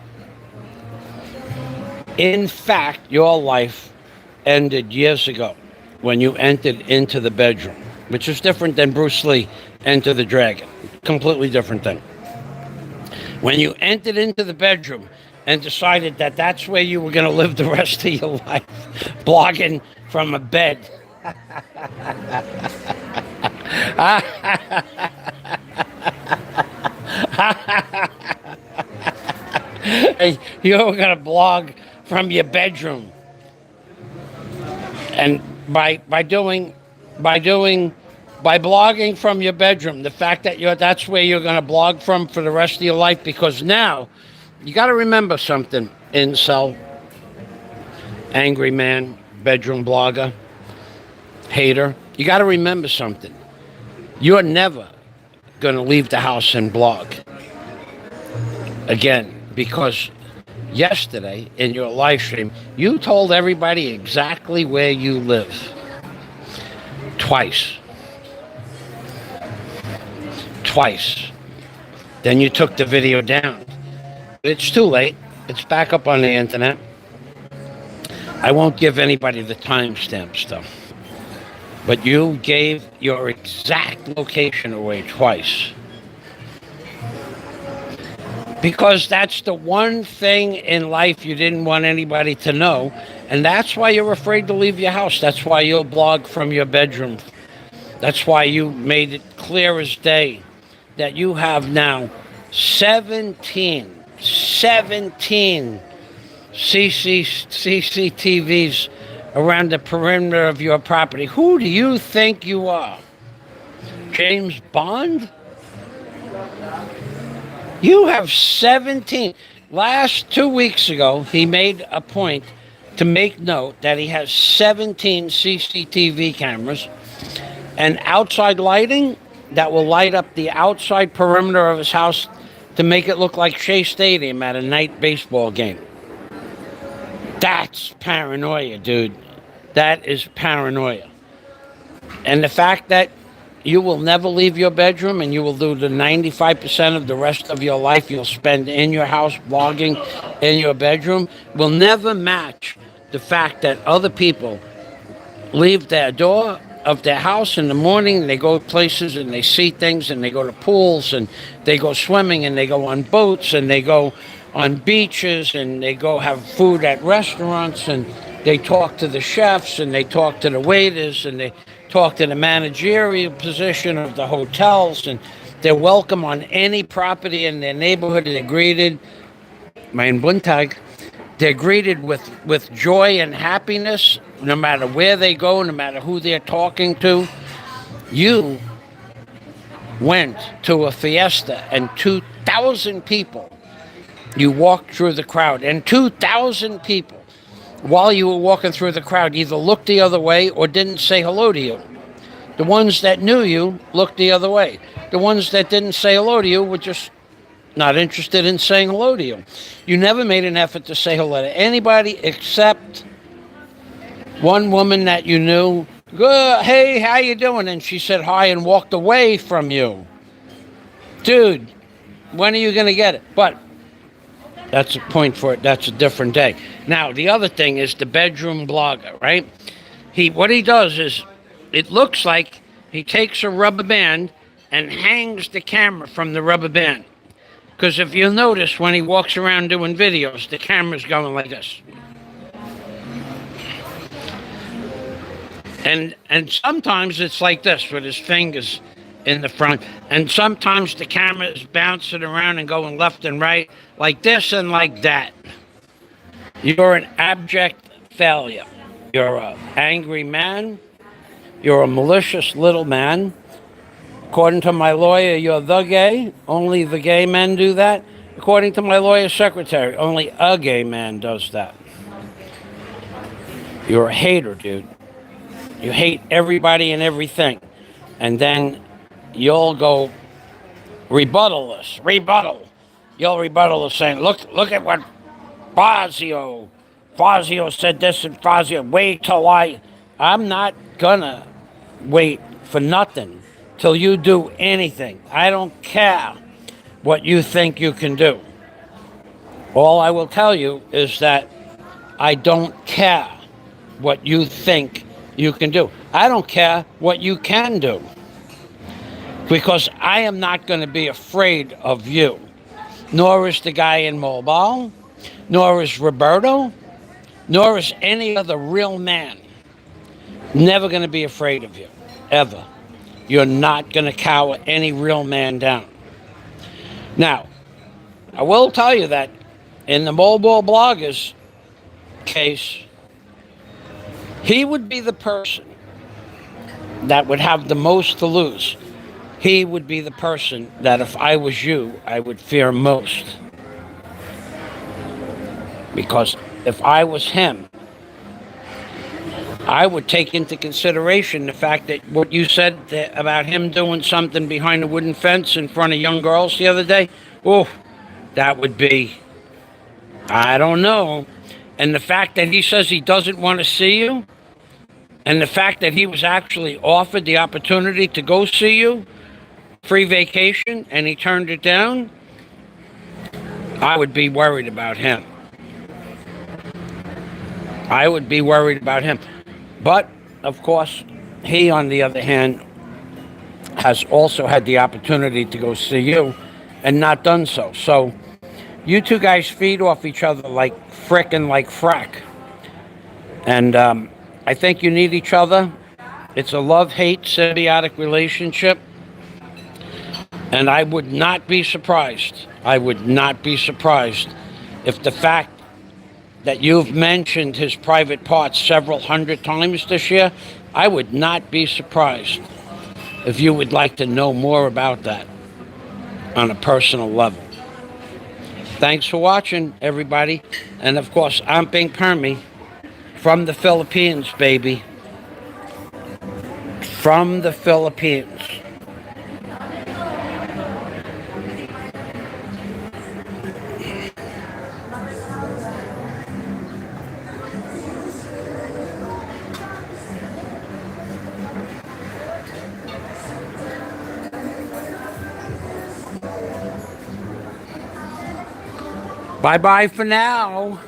in fact, your life ended years ago when you entered into the bedroom, which is different than Bruce Lee Enter the Dragon. Completely different thing. When you entered into the bedroom and decided that that's where you were going to live the rest of your life, blogging from a bed. You were going to blog from your bedroom. And by blogging from your bedroom, the fact that that's where you're going to blog from for the rest of your life, because now you got to remember something, incel, angry man, bedroom blogger, hater. You got to remember something. You're never going to leave the house and blog again, because yesterday in your live stream, you told everybody exactly where you live. Twice. Then you took the video down. It's too late. It's back up on the internet. I won't give anybody the timestamps, though. But you gave your exact location away twice. Because that's the one thing in life you didn't want anybody to know. And that's why you're afraid to leave your house. That's why you'll blog from your bedroom. That's why you made it clear as day that you have now 17 CCTVs around the perimeter of your property. Who do you think you are? James Bond? You have 17. last 2 weeks ago, he made a point to make note that he has 17 CCTV cameras and outside lighting that will light up the outside perimeter of his house to make it look like Shea Stadium at a night baseball game. That's paranoia, dude. That is paranoia. And the fact that you will never leave your bedroom and you will do the 95% of the rest of your life you'll spend in your house blogging in your bedroom will never match the fact that other people leave their door of their house in the morning, they go places and they see things and they go to pools and they go swimming and they go on boats and they go on beaches and they go have food at restaurants and they talk to the chefs and they talk to the waiters and they talk to the managerial position of the hotels, and they're welcome on any property in their neighborhood. They're greeted, mein Bundtag, they're greeted with joy and happiness no matter where they go, no matter who they're talking to. You went to a fiesta and 2,000 people, you walked through the crowd, and 2,000 people while you were walking through the crowd either looked the other way or didn't say hello to you. The ones that knew you looked the other way. The ones that didn't say hello to you were just not interested in saying hello to you. You never made an effort to say hello to anybody except one woman that you knew. Good, hey, how you doing? And she said hi and walked away from you. Dude, when are you going to get it? But that's a point for it. That's a different day. Now, the other thing is the bedroom blogger, right? What he does is, it looks like he takes a rubber band and hangs the camera from the rubber band. Because if you notice, when he walks around doing videos, the camera's going like this. And sometimes it's like this, with his fingers in the front. And sometimes the camera is bouncing around and going left and right, like this and like that. You're an abject failure. You're an angry man. You're a malicious little man. According to my lawyer, you're the gay. Only the gay men do that. According to my lawyer's secretary, only a gay man does that. You're a hater, dude. You hate everybody and everything. And then you'll go rebuttal this. Rebuttal. You'll rebuttal this saying, look at what Fazio said this and Fazio. Wait till I'm not gonna wait for nothing till you do anything. I don't care what you think you can do. All I will tell you is that I don't care what you think you can do. I don't care what you can do, because I am not going to be afraid of you. Nor is the guy in Mobile, nor is Roberto, nor is any other real man. Never going to be afraid of you, ever. You're not going to cower any real man down. Now, I will tell you that in the mobile bloggers case, he would be the person that would have the most to lose. He would be the person that if I was you, I would fear most. Because if I was him, I would take into consideration the fact that what you said about him doing something behind a wooden fence in front of young girls the other day. Oh, that would be, I don't know. And the fact that he says he doesn't want to see you, and the fact that he was actually offered the opportunity to go see you, free vacation, and he turned it down, I would be worried about him. I would be worried about him. But, of course, he, on the other hand, has also had the opportunity to go see you and not done so. So, you two guys feed off each other like frickin' like frack. And I think you need each other. It's a love-hate symbiotic relationship. And I would not be surprised. I would not be surprised if the fact that you've mentioned his private parts several hundred times this year, I would not be surprised if you would like to know more about that on a personal level. Thanks for watching, everybody. And of course, I'm Pink Permy from the Philippines, baby. From the Philippines. Bye-bye for now.